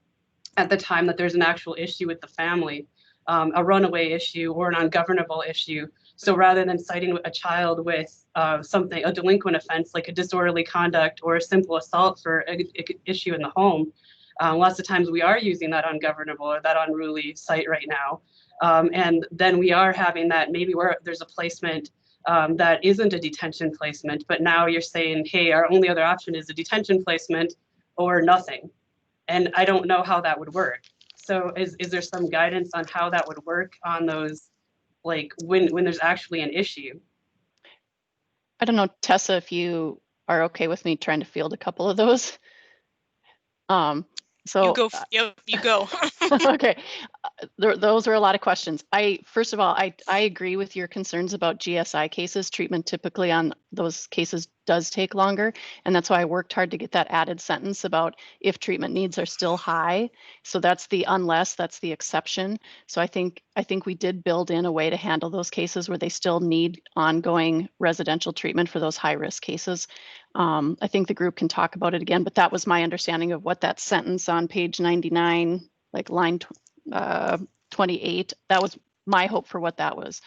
at the time that there's an actual issue with the family, a runaway issue or an ungovernable issue? So rather than citing a child with a delinquent offense like a disorderly conduct or a simple assault for an issue in the home, lots of times we are using that ungovernable or that unruly site right now. And then we are having that maybe where there's a placement that isn't a detention placement, but now you're saying, hey, our only other option is a detention placement or nothing. And I don't know how that would work. So is there some guidance on how that would work on those, like when there's actually an issue? I don't know, Tessa, if you are okay with me trying to field a couple of those. So you go. Yep, you go. okay, those are a lot of questions. First of all, I agree with your concerns about GSI cases. Treatment typically on those cases does take longer, and that's why I worked hard to get that added sentence about if treatment needs are still high. So that's the unless, that's the exception. So I think we did build in a way to handle those cases where they still need ongoing residential treatment for those high risk cases. I think the group can talk about it again, but that was my understanding of what that sentence on page 99, like line 28, that was my hope for what that was.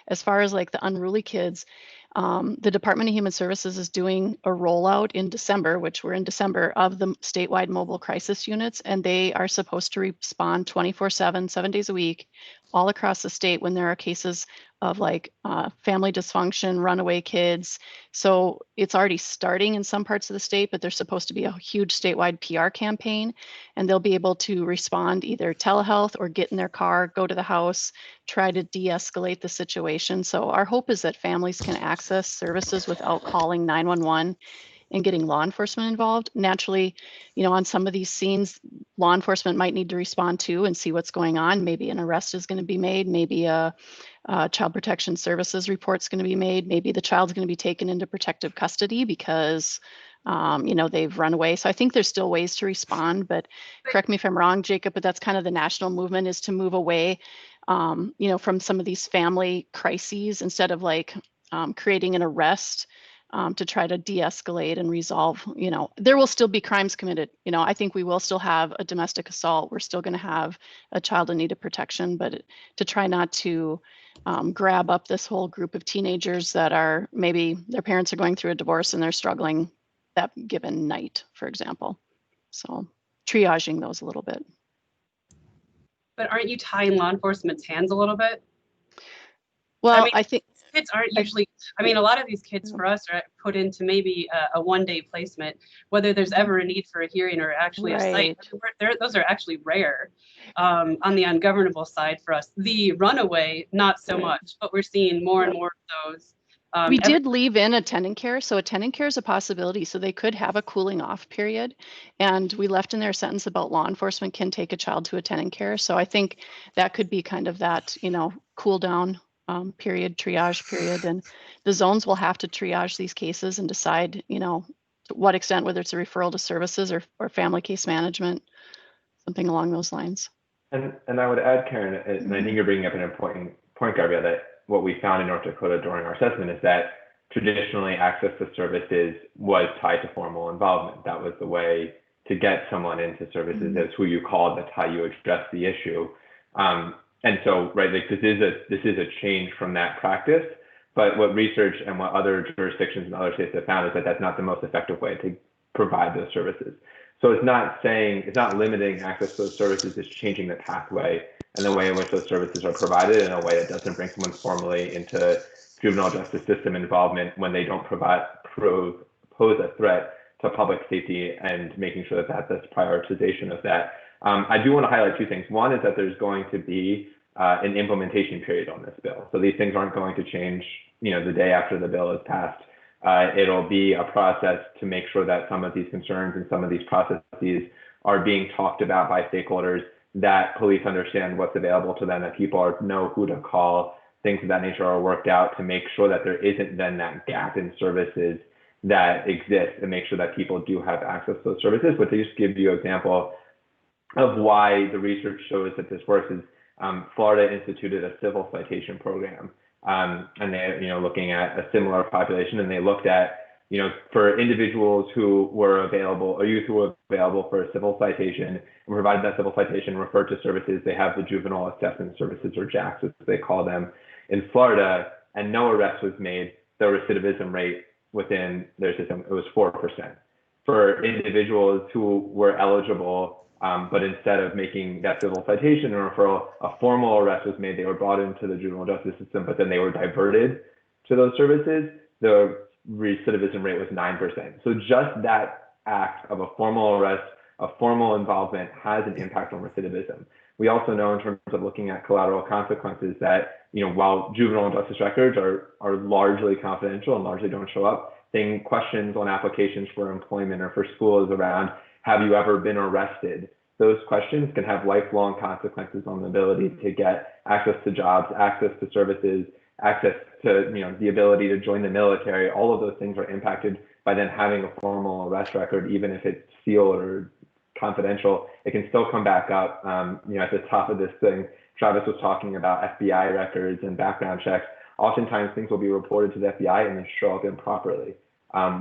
As far as like the unruly kids, the Department of Human Services is doing a rollout in December, which we're in December, of the statewide mobile crisis units, and they are supposed to respond 24/7, 7 days a week, all across the state when there are cases of like family dysfunction, runaway kids. So it's already starting in some parts of the state, but there's supposed to be a huge statewide PR campaign, and they'll be able to respond either telehealth or get in their car, go to the house, try to de-escalate the situation. So our hope is that families can access services without calling 911 and getting law enforcement involved. Naturally, on some of these scenes, law enforcement might need to respond to and see what's going on. Maybe an arrest is going to be made. Maybe a child protection services report is going to be made. Maybe the child's going to be taken into protective custody because they've run away. So I think there's still ways to respond, but correct me if I'm wrong, Jacob, but that's kind of the national movement, is to move away, from some of these family crises, instead of like creating an arrest to try to de-escalate and resolve. There will still be crimes committed. I think we will still have a domestic assault. We're still going to have a child in need of protection, but to try not to grab up this whole group of teenagers that are, maybe their parents are going through a divorce and they're struggling that given night, for example. So triaging those a little bit. But aren't you tying law enforcement's hands a little bit? Well, I think kids aren't usually, a lot of these kids for us are put into maybe a one-day placement, whether there's ever a need for a hearing or actually a site. Those are actually rare on the ungovernable side for us. The runaway, not so much, but we're seeing more and more of those. We did leave in attendant care. So attendant care is a possibility. So they could have a cooling off period. And we left in their sentence about law enforcement can take a child to attendant care. So I think that could be kind of that, cool down period, triage period. And the zones will have to triage these cases and decide, to what extent, whether it's a referral to services or family case management, something along those lines. And I would add, Karen, and I think you're bringing up an important point, Gabrielle, that what we found in North Dakota during our assessment is that traditionally access to services was tied to formal involvement. That was the way to get someone into services, as who you called, that's how you address the issue. And so, right, like this is a change from that practice. But what research and what other jurisdictions and other states have found is that that's not the most effective way to provide those services. So it's not limiting access to those services, it's changing the pathway and the way in which those services are provided in a way that doesn't bring someone formally into juvenile justice system involvement when they don't pose a threat to public safety, and making sure that that's prioritization of that. I do want to highlight two things. One is that there's going to be an implementation period on this bill. So these things aren't going to change, the day after the bill is passed. It'll be a process to make sure that some of these concerns and some of these processes are being talked about by stakeholders, that police understand what's available to them, that people know who to call, things of that nature are worked out to make sure that there isn't then that gap in services that exists, and make sure that people do have access to those services. But to just give you an example of why the research shows that this works is Florida instituted a civil citation program. And they're looking at a similar population, and they looked at for individuals who were available, or youth who were available for a civil citation, and provided that civil citation, referred to services. They have the juvenile assessment services, or JACs as they call them, in Florida, and no arrest was made. The recidivism rate within their system, it was 4%. For individuals who were eligible, but instead of making that civil citation or referral, a formal arrest was made. They were brought into the juvenile justice system, but then they were diverted to those services. The recidivism rate was 9%. So just that act of a formal arrest, a formal involvement, has an impact on recidivism. We also know, in terms of looking at collateral consequences, that while juvenile justice records are largely confidential and largely don't show up, questions on applications for employment or for schools around, have you ever been arrested? Those questions can have lifelong consequences on the ability to get access to jobs, access to services, access to the ability to join the military. All of those things are impacted by then having a formal arrest record, even if it's sealed or confidential. It can still come back up. At the top of this thing, Travis was talking about FBI records and background checks. Oftentimes things will be reported to the FBI and then show up improperly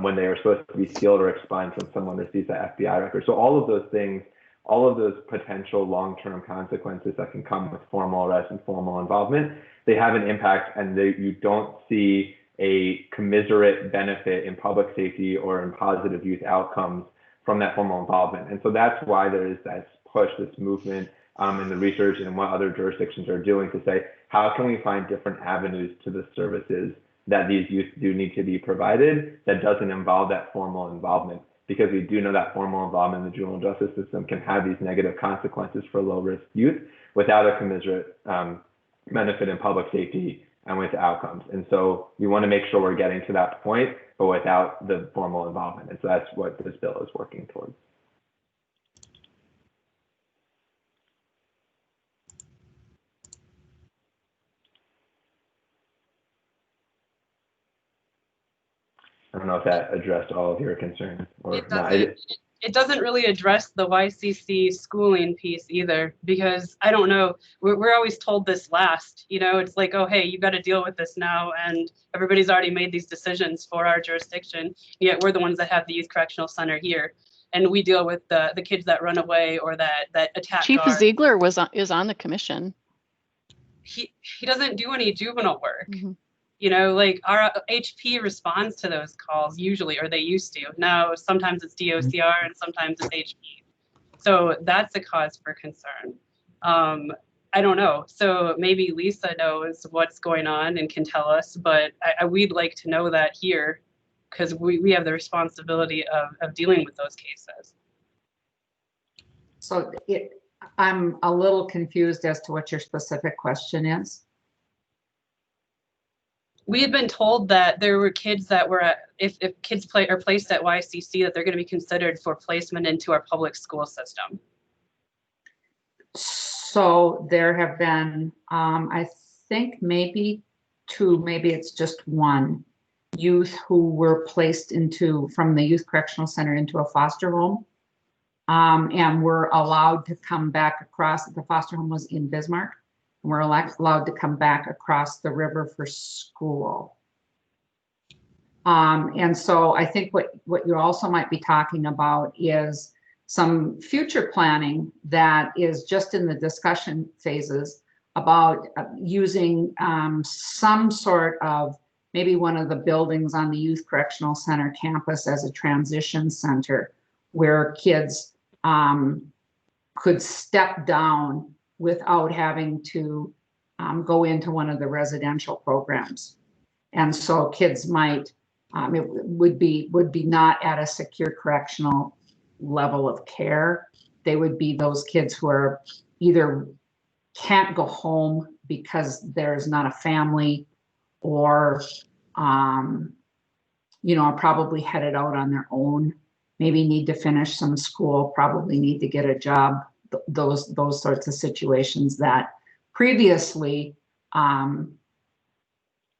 when they are supposed to be sealed or expunged when someone receives that FBI record. So all of those things, all of those potential long-term consequences that can come with formal arrest and formal involvement, they have an impact, and you don't see a commiserate benefit in public safety or in positive youth outcomes from that formal involvement. And so that's why there is that push, this movement in the research and what other jurisdictions are doing to say, how can we find different avenues to the services that these youth do need to be provided that doesn't involve that formal involvement? Because we do know that formal involvement in the juvenile justice system can have these negative consequences for low-risk youth without a commensurate benefit in public safety and with outcomes. And so we want to make sure we're getting to that point, but without the formal involvement. And so that's what this bill is working towards. I don't know if that addressed all of your concerns or It not. doesn't. It doesn't really address the YCC schooling piece either, because I don't know, we're always told this last, you know, it's like, oh, hey, you got to deal with this now. And everybody's already made these decisions for our jurisdiction. Yet we're the ones that have the youth correctional center here. And we deal with the kids that run away or that attack Chief guard. Ziegler is on the commission. He doesn't do any juvenile work. Mm-hmm. You know, like our HP responds to those calls usually, or they used to. Now, sometimes it's DOCR and sometimes it's HP. So that's a cause for concern. I don't know. So maybe Lisa knows what's going on and can tell us, but we'd like to know that here, because we have the responsibility of dealing with those cases. So I'm a little confused as to what your specific question is. We had been told that there were kids that were if kids are placed at YCC, that they're going to be considered for placement into our public school system. So there have been, I think maybe two, maybe it's just one youth who were placed from the Youth Correctional Center into a foster home, and were allowed to come back across. The foster home was in Bismarck. We're allowed to come back across the river for school. And so I think what you also might be talking about is some future planning that is just in the discussion phases about using some sort of, maybe one of the buildings on the Youth Correctional Center campus as a transition center where kids could step down without having to go into one of the residential programs. And so kids might, it would be not at a secure correctional level of care. They would be those kids who are either can't go home because there's not a family, or you know, are probably headed out on their own, maybe need to finish some school, probably need to get a job. Those sorts of situations that previously often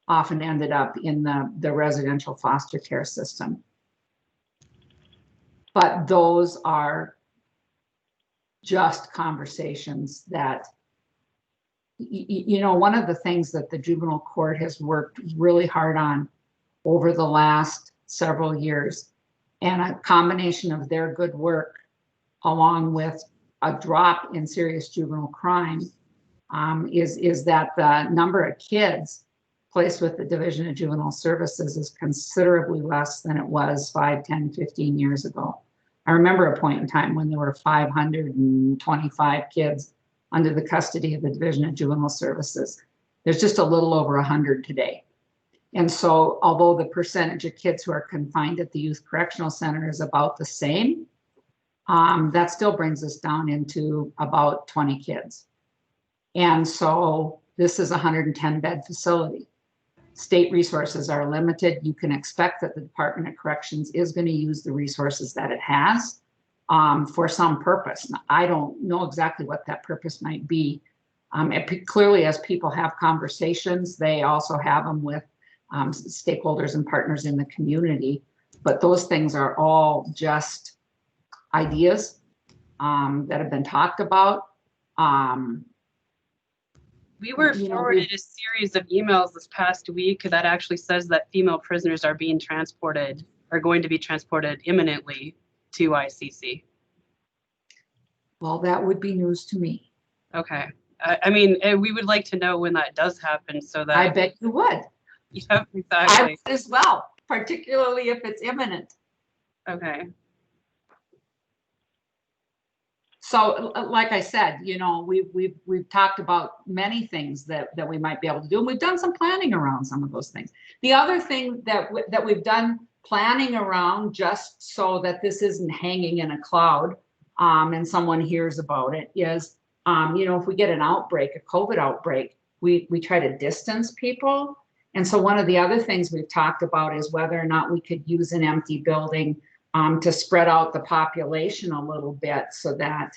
ended up in the residential foster care system. But those are just conversations that, you know, one of the things that the juvenile court has worked really hard on over the last several years, and a combination of their good work along with a drop in serious juvenile crime, is that the number of kids placed with the Division of Juvenile Services is considerably less than it was 5, 10, 15 years ago. I remember a point in time when there were 525 kids under the custody of the Division of Juvenile Services. There's just a little over 100 today. And so although the percentage of kids who are confined at the Youth Correctional Center is about the same, that still brings us down into about 20 kids. And so this is a 110 bed facility. State resources are limited. You can expect that the Department of Corrections is going to use the resources that it has for some purpose. Now, I don't know exactly what that purpose might be. Clearly, as people have conversations, they also have them with stakeholders and partners in the community. But those things are all just ideas that have been talked about. We were forwarded a series of emails this past week that actually says that female prisoners are going to be transported imminently to ICC. Well, that would be news to me. Okay. I mean, we would like to know when that does happen so that. I bet you would. Yeah, exactly. I would as well, particularly if it's imminent. Okay. So, like I said, you know, we've talked about many things that we might be able to do, and we've done some planning around some of those things. The other thing that we've done planning around, just so that this isn't hanging in a cloud, and someone hears about it, is, you know, if we get an outbreak, a COVID outbreak, we try to distance people. And so one of the other things we've talked about is whether or not we could use an empty building to spread out the population a little bit, so that,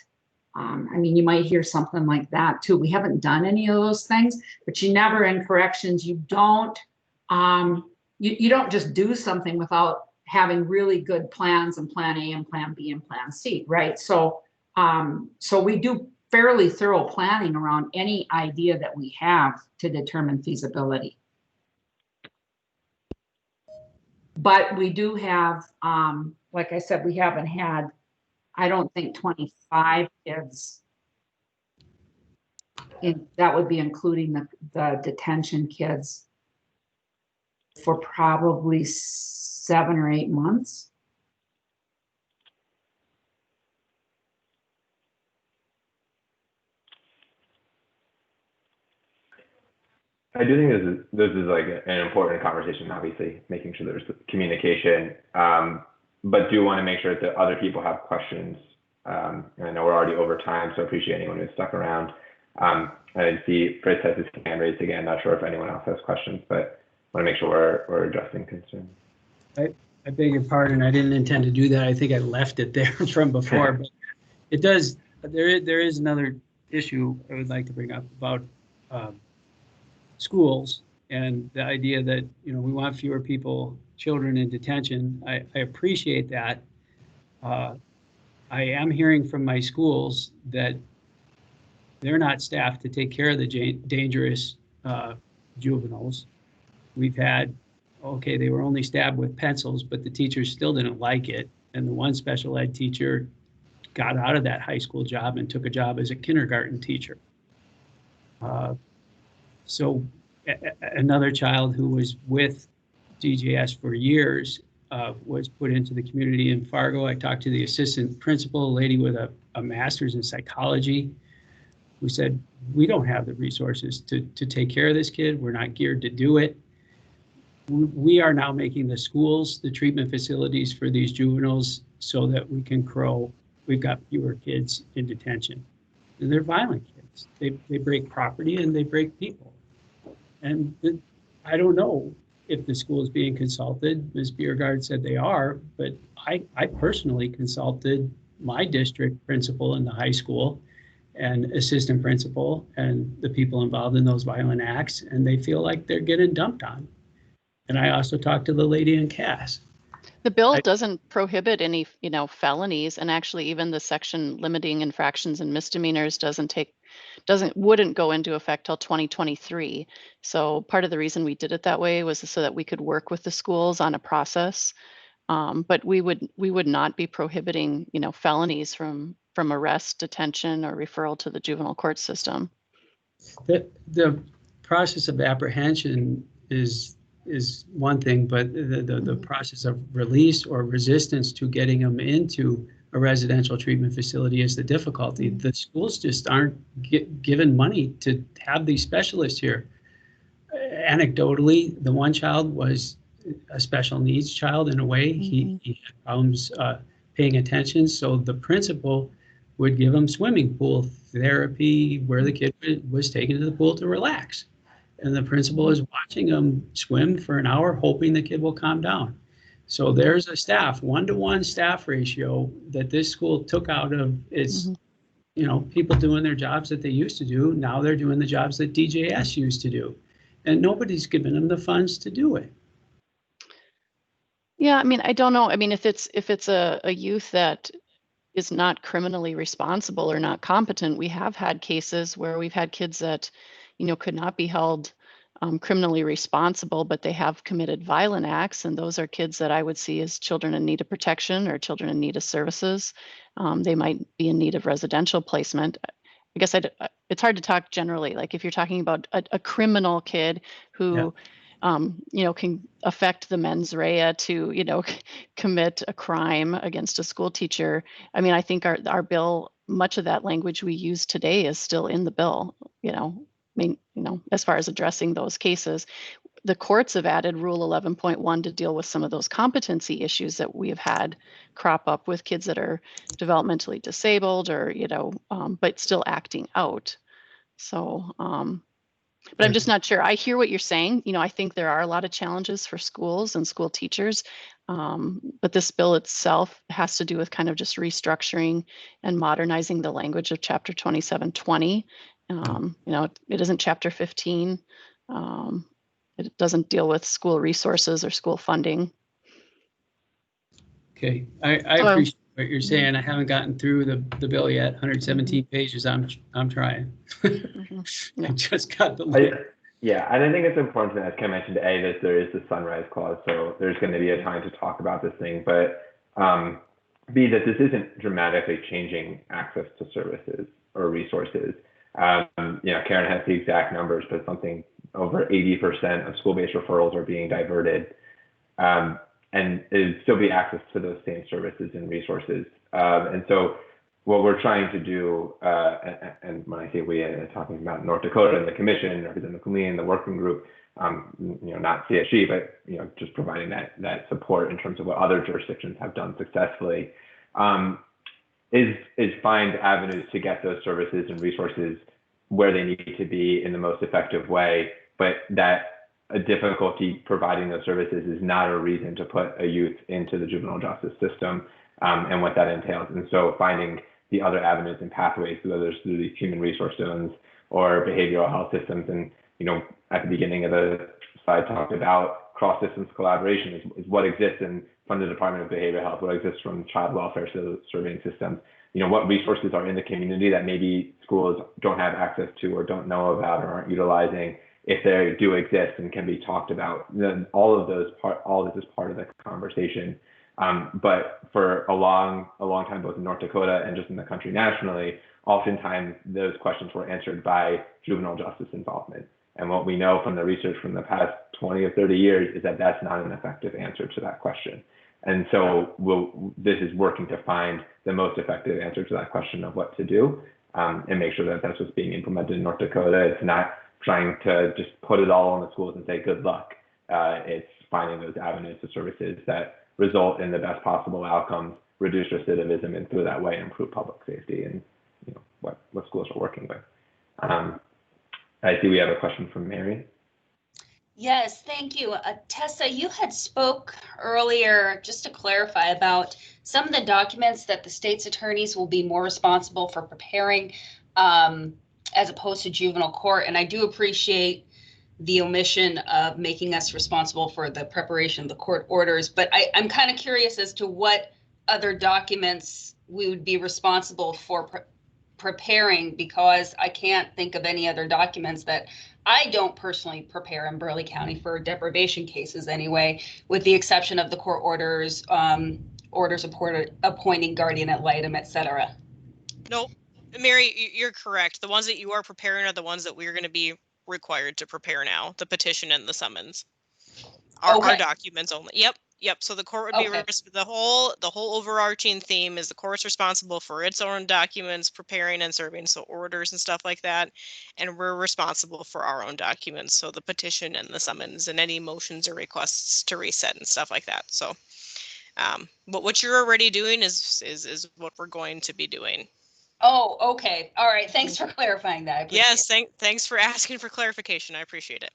I mean, you might hear something like that too. We haven't done any of those things, but you never, in corrections, you don't you don't just do something without having really good plans and plan A and plan B and plan C, right? So, so we do fairly thorough planning around any idea that we have to determine feasibility. But we do have, like I said, we haven't had, I don't think 25 kids. That would be including the detention kids for probably 7 or 8 months. I do think this is like an important conversation, obviously, making sure there's communication, but do want to make sure that other people have questions. And I know we're already over time, so I appreciate anyone who's stuck around. I see Fritz has his hand raised again. Not sure if anyone else has questions, but want to make sure we're addressing concerns. I beg your pardon. I didn't intend to do that. I think I left it there from before, but it does. There is another issue I would like to bring up about schools and the idea that, you know, we want fewer children in detention. I appreciate that. I am hearing from my schools that they're not staffed to take care of the dangerous juveniles. We've had, okay, they were only stabbed with pencils, but the teachers still didn't like it. And the one special ed teacher got out of that high school job and took a job as a kindergarten teacher. So another child who was with DJS for years was put into the community in Fargo. I talked to the assistant principal, a lady with a master's in psychology, who said, we don't have the resources to take care of this kid. We're not geared to do it. We are now making the schools the treatment facilities for these juveniles so that we can grow. We've got fewer kids in detention. And they're violent kids. They break property and they break people. And I don't know if the school is being consulted. Ms. Biergard said they are, but I personally consulted my district principal in the high school and assistant principal and the people involved in those violent acts, and they feel like they're getting dumped on. And I also talked to the lady in Cass. The bill doesn't prohibit any, felonies, and actually even the section limiting infractions and misdemeanors wouldn't go into effect till 2023. So part of the reason we did it that way was so that we could work with the schools on a process. But we would not be prohibiting, felonies from arrest, detention, or referral to the juvenile court system. The process of apprehension is one thing, but the process of release or resistance to getting them into a residential treatment facility is the difficulty. The schools just aren't given money to have these specialists here. Anecdotally, the one child was a special needs child in a way. He had problems paying attention, so the principal would give him swimming pool therapy where the kid was taken to the pool to relax. And the principal is watching him swim for an hour, hoping the kid will calm down. So there's a staff, 1-to-1 staff ratio that this school took out of its, people doing their jobs that they used to do. Now they're doing the jobs that DJS used to do. And nobody's given them the funds to do it. Yeah, I don't know. If it's a youth that is not criminally responsible or not competent, we have had cases where we've had kids that, could not be held criminally responsible, but they have committed violent acts. And those are kids that I would see as children in need of protection or children in need of services. They might be in need of residential placement. I guess it's hard to talk generally. Like if you're talking about a criminal kid who, can affect the mens rea to, commit a crime against a school teacher. I think our bill, much of that language we use today is still in the bill, as far as addressing those cases. The courts have added Rule 11.1 to deal with some of those competency issues that we have had crop up with kids that are developmentally disabled or, but still acting out. So, but I'm just not sure. I hear what you're saying. I think there are a lot of challenges for schools and school teachers, but this bill itself has to do with kind of just restructuring and modernizing the language of Chapter 2720. It isn't Chapter 15. It doesn't deal with school resources or school funding. Okay, I So- appreciate what you're saying. I haven't gotten through the bill yet, 117 pages. I'm trying. Mhm. I just got the. Yeah, and I think it's important, as Ken mentioned, A, that there is the sunrise clause, so there's going to be a time to talk about this thing, but B, that this isn't dramatically changing access to services or resources. Karen has the exact numbers, but something over 80% of school-based referrals are being diverted, and it'd still be access to those same services and resources. And so what we're trying to do, and when I say we, I'm talking about North Dakota and the commission, Representative Colleen, the working group, not CSG, but just providing that support in terms of what other jurisdictions have done successfully, is find avenues to get those services and resources where they need to be in the most effective way, but that a difficulty providing those services is not a reason to put a youth into the juvenile justice system, and what that entails. And so finding the other avenues and pathways, whether it's through these human resource zones or behavioral health systems. And, at the beginning of the slide talked about cross-systems collaboration is what exists from the Department of Behavioral Health, what exists from child welfare surveying systems. What resources are in the community that maybe schools don't have access to or don't know about or aren't utilizing. If they do exist and can be talked about, then all of this is part of the conversation. But for a long time, both in North Dakota and just in the country nationally, oftentimes those questions were answered by juvenile justice involvement. And what we know from the research from the past 20 or 30 years is that that's not an effective answer to that question. And so this is working to find the most effective answer to that question of what to do, and make sure that that's what's being implemented in North Dakota. It's not trying to just put it all on the schools and say good luck. It's finding those avenues to services that result in the best possible outcomes, reduce recidivism, and through that way improve public safety and what schools are working with. I see we have a question from Mary. Yes, thank you. Tessa, you had spoke earlier, just to clarify, about some of the documents that the state's attorneys will be more responsible for preparing, as opposed to juvenile court. And I do appreciate the omission of making us responsible for the preparation of the court orders. But I'm kind of curious as to what other documents we would be responsible for preparing, because I can't think of any other documents that I don't personally prepare in Burleigh County for deprivation cases anyway, with the exception of the court orders, orders appointing guardian ad litem, et cetera. Nope. Mary, you're correct. The ones that you are preparing are the ones that we're going to be required to prepare now, the petition and the summons. Our documents only. Yep. So the court would be the whole overarching theme is the court's responsible for its own documents, preparing and serving, so orders and stuff like that. And we're responsible for our own documents, so the petition and the summons and any motions or requests to reset and stuff like that. So, but what you're already doing is what we're going to be doing. Oh, okay. All right. Thanks for clarifying that. Yes, thanks for asking for clarification. I appreciate it.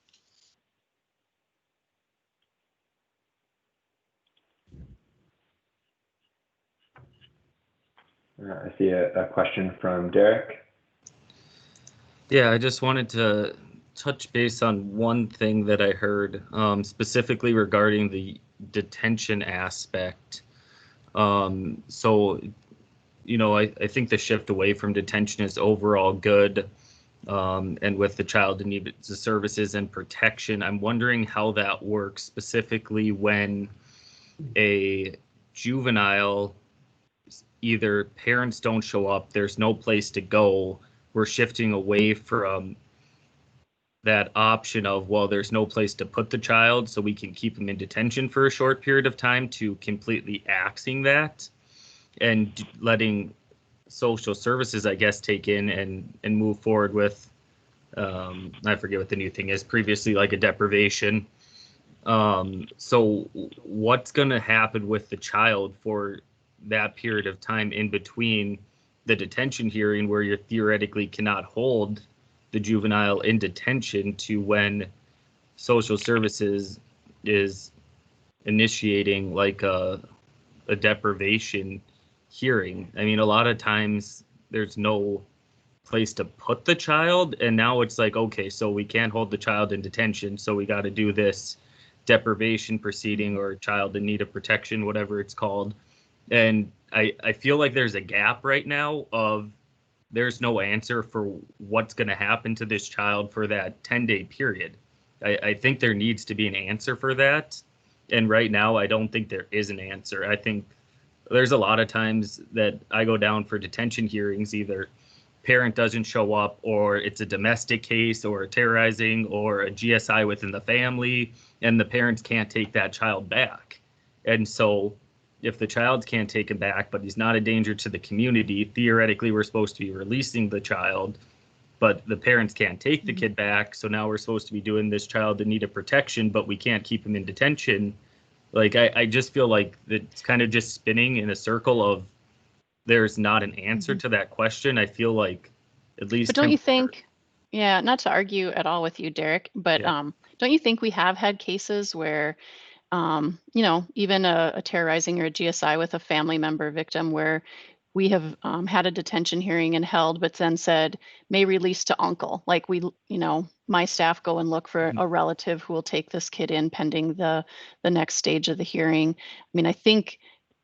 I see a question from Derek. Yeah, I just wanted to touch base on one thing that I heard, specifically regarding the detention aspect. So, I think the shift away from detention is overall good. And with the child in need of services and protection, I'm wondering how that works specifically when a juvenile, either parents don't show up, there's no place to go. We're shifting away from that option of, well, there's no place to put the child, so we can keep them in detention for a short period of time, to completely axing that and letting social services, I guess, take in and move forward with, I forget what the new thing is, previously like a deprivation. So what's going to happen with the child for that period of time in between the detention hearing, where you theoretically cannot hold the juvenile in detention, to when social services is initiating like a deprivation hearing? I mean, a lot of times there's no place to put the child. And now it's like, okay, so we can't hold the child in detention, so we got to do this deprivation proceeding or child in need of protection, whatever it's called. And I feel like there's a gap right now of there's no answer for what's going to happen to this child for that 10-day period. I think there needs to be an answer for that. And right now, I don't think there is an answer. I think there's a lot of times that I go down for detention hearings, either parent doesn't show up, or it's a domestic case, or a terrorizing, or a GSI within the family, and the parents can't take that child back. And so if the child can't take him back, but he's not a danger to the community, theoretically, we're supposed to be releasing the child, but the parents can't take the kid back. So now we're supposed to be doing this child in need of protection, but we can't keep him in detention. Like, I just feel like it's kind of just spinning in a circle of there's not an answer to that question. I feel like at least. But don't you think, yeah, not to argue at all with you, Derek, but don't you think we have had cases where, even a terrorizing or a GSI with a family member victim where we have had a detention hearing and held, but then said, may release to uncle. Like my staff go and look for a relative who will take this kid in pending the next stage of the hearing. I mean, I think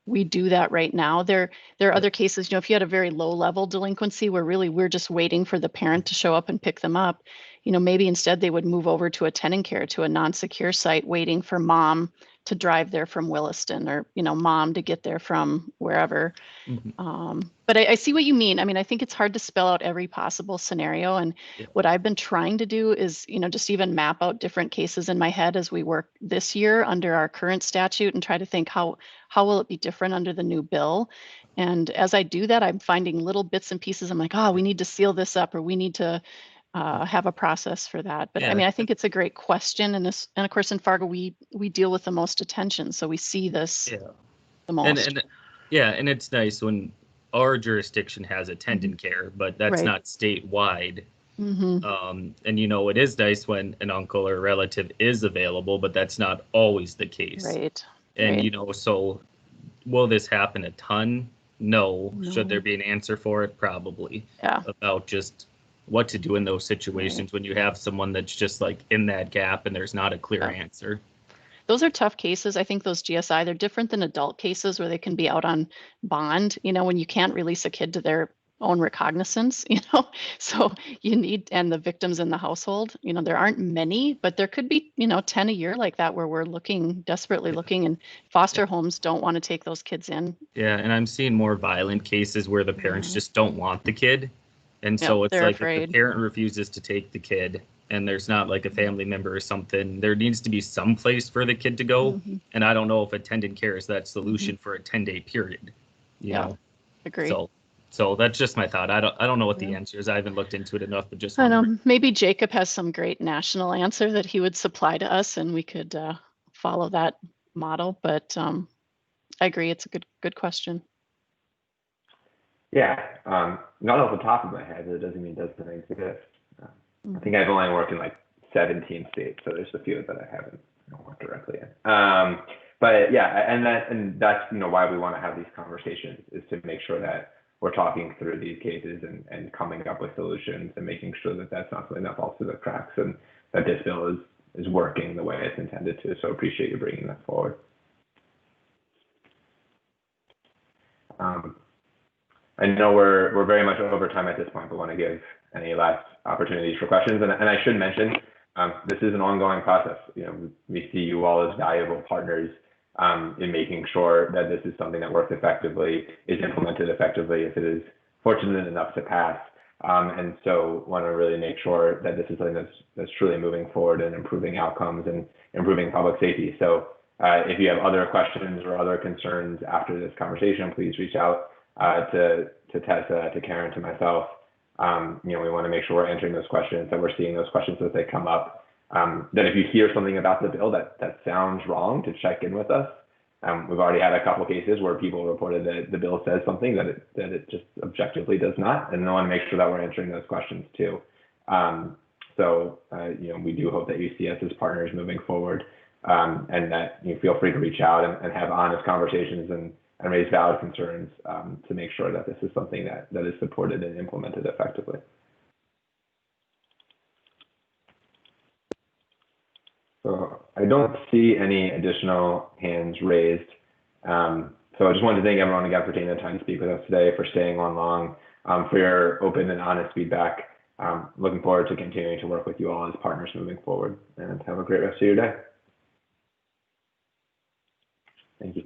we do that right now. There are other cases, if you had a very low level delinquency where really we're just waiting for the parent to show up and pick them up, maybe instead they would move over to a tenant care, to a non-secure site, waiting for mom to drive there from Williston, or, mom to get there from wherever. But I see what you mean. I mean, I think it's hard to spell out every possible scenario. And what I've been trying to do is, just even map out different cases in my head as we work this year under our current statute and try to think how will it be different under the new bill. And as I do that, I'm finding little bits and pieces. I'm like, we need to seal this up, or we need to have a process for that. But I mean, I think it's a great question. And of course, in Fargo, we deal with the most detention. So we see this the most. And it's nice when our jurisdiction has attendant care, but that's not statewide. And it is nice when an uncle or relative is available, but that's not always the case. Right. And so will this happen a ton? No. Should there be an answer for it? Probably. About just what to do in those situations when you have someone that's just like in that gap and there's not a clear answer. Those are tough cases. I think those GSI, they're different than adult cases where they can be out on bond, when you can't release a kid to their own recognizance, so you need, and the victims in the household, there aren't many, but there could be, 10 a year like that, where we're desperately looking, and foster homes don't want to take those kids in. Yeah. And I'm seeing more violent cases where the parents just don't want the kid. And so it's like, if the parent refuses to take the kid and there's not like a family member or something, there needs to be some place for the kid to go. And I don't know if attendant care is that solution for a 10-day period. You know? Agree. So that's just my thought. I don't know what the answer is. I haven't looked into it enough, but just I know maybe Jacob has some great national answer that he would supply to us, and we could follow that model. But I agree, it's a good question. Yeah, not off the top of my head, but it doesn't mean it doesn't exist. I think I've only worked in like 17 states, so there's a few that I haven't worked directly in. But yeah, and that's why we want to have these conversations, is to make sure that we're talking through these cases and coming up with solutions and making sure that that's not something that falls through the cracks, and that this bill is working the way it's intended to. So appreciate you bringing that forward. I know we're very much over time at this point, but want to give any last opportunities for questions. And I should mention, this is an ongoing process. We see you all as valuable partners in making sure that this is something that works effectively, is implemented effectively, if it is fortunate enough to pass. And so want to really make sure that this is something that's truly moving forward and improving outcomes and improving public safety. So if you have other questions or other concerns after this conversation, please reach out to Tessa, to Karen, to myself. We want to make sure we're answering those questions, that we're seeing those questions as they come up. That if you hear something about the bill that sounds wrong, to check in with us. We've already had a couple cases where people reported that the bill says something that it just objectively does not, and I want to make sure that we're answering those questions too. We do hope that you see us as partners moving forward, and that you feel free to reach out and have honest conversations and raise valid concerns to make sure that this is something that is supported and implemented effectively. So I don't see any additional hands raised. So I just wanted to thank everyone again for taking the time to speak with us today, for staying on long, for your open and honest feedback. Looking forward to continuing to work with you all as partners moving forward, and have a great rest of your day. Thank you.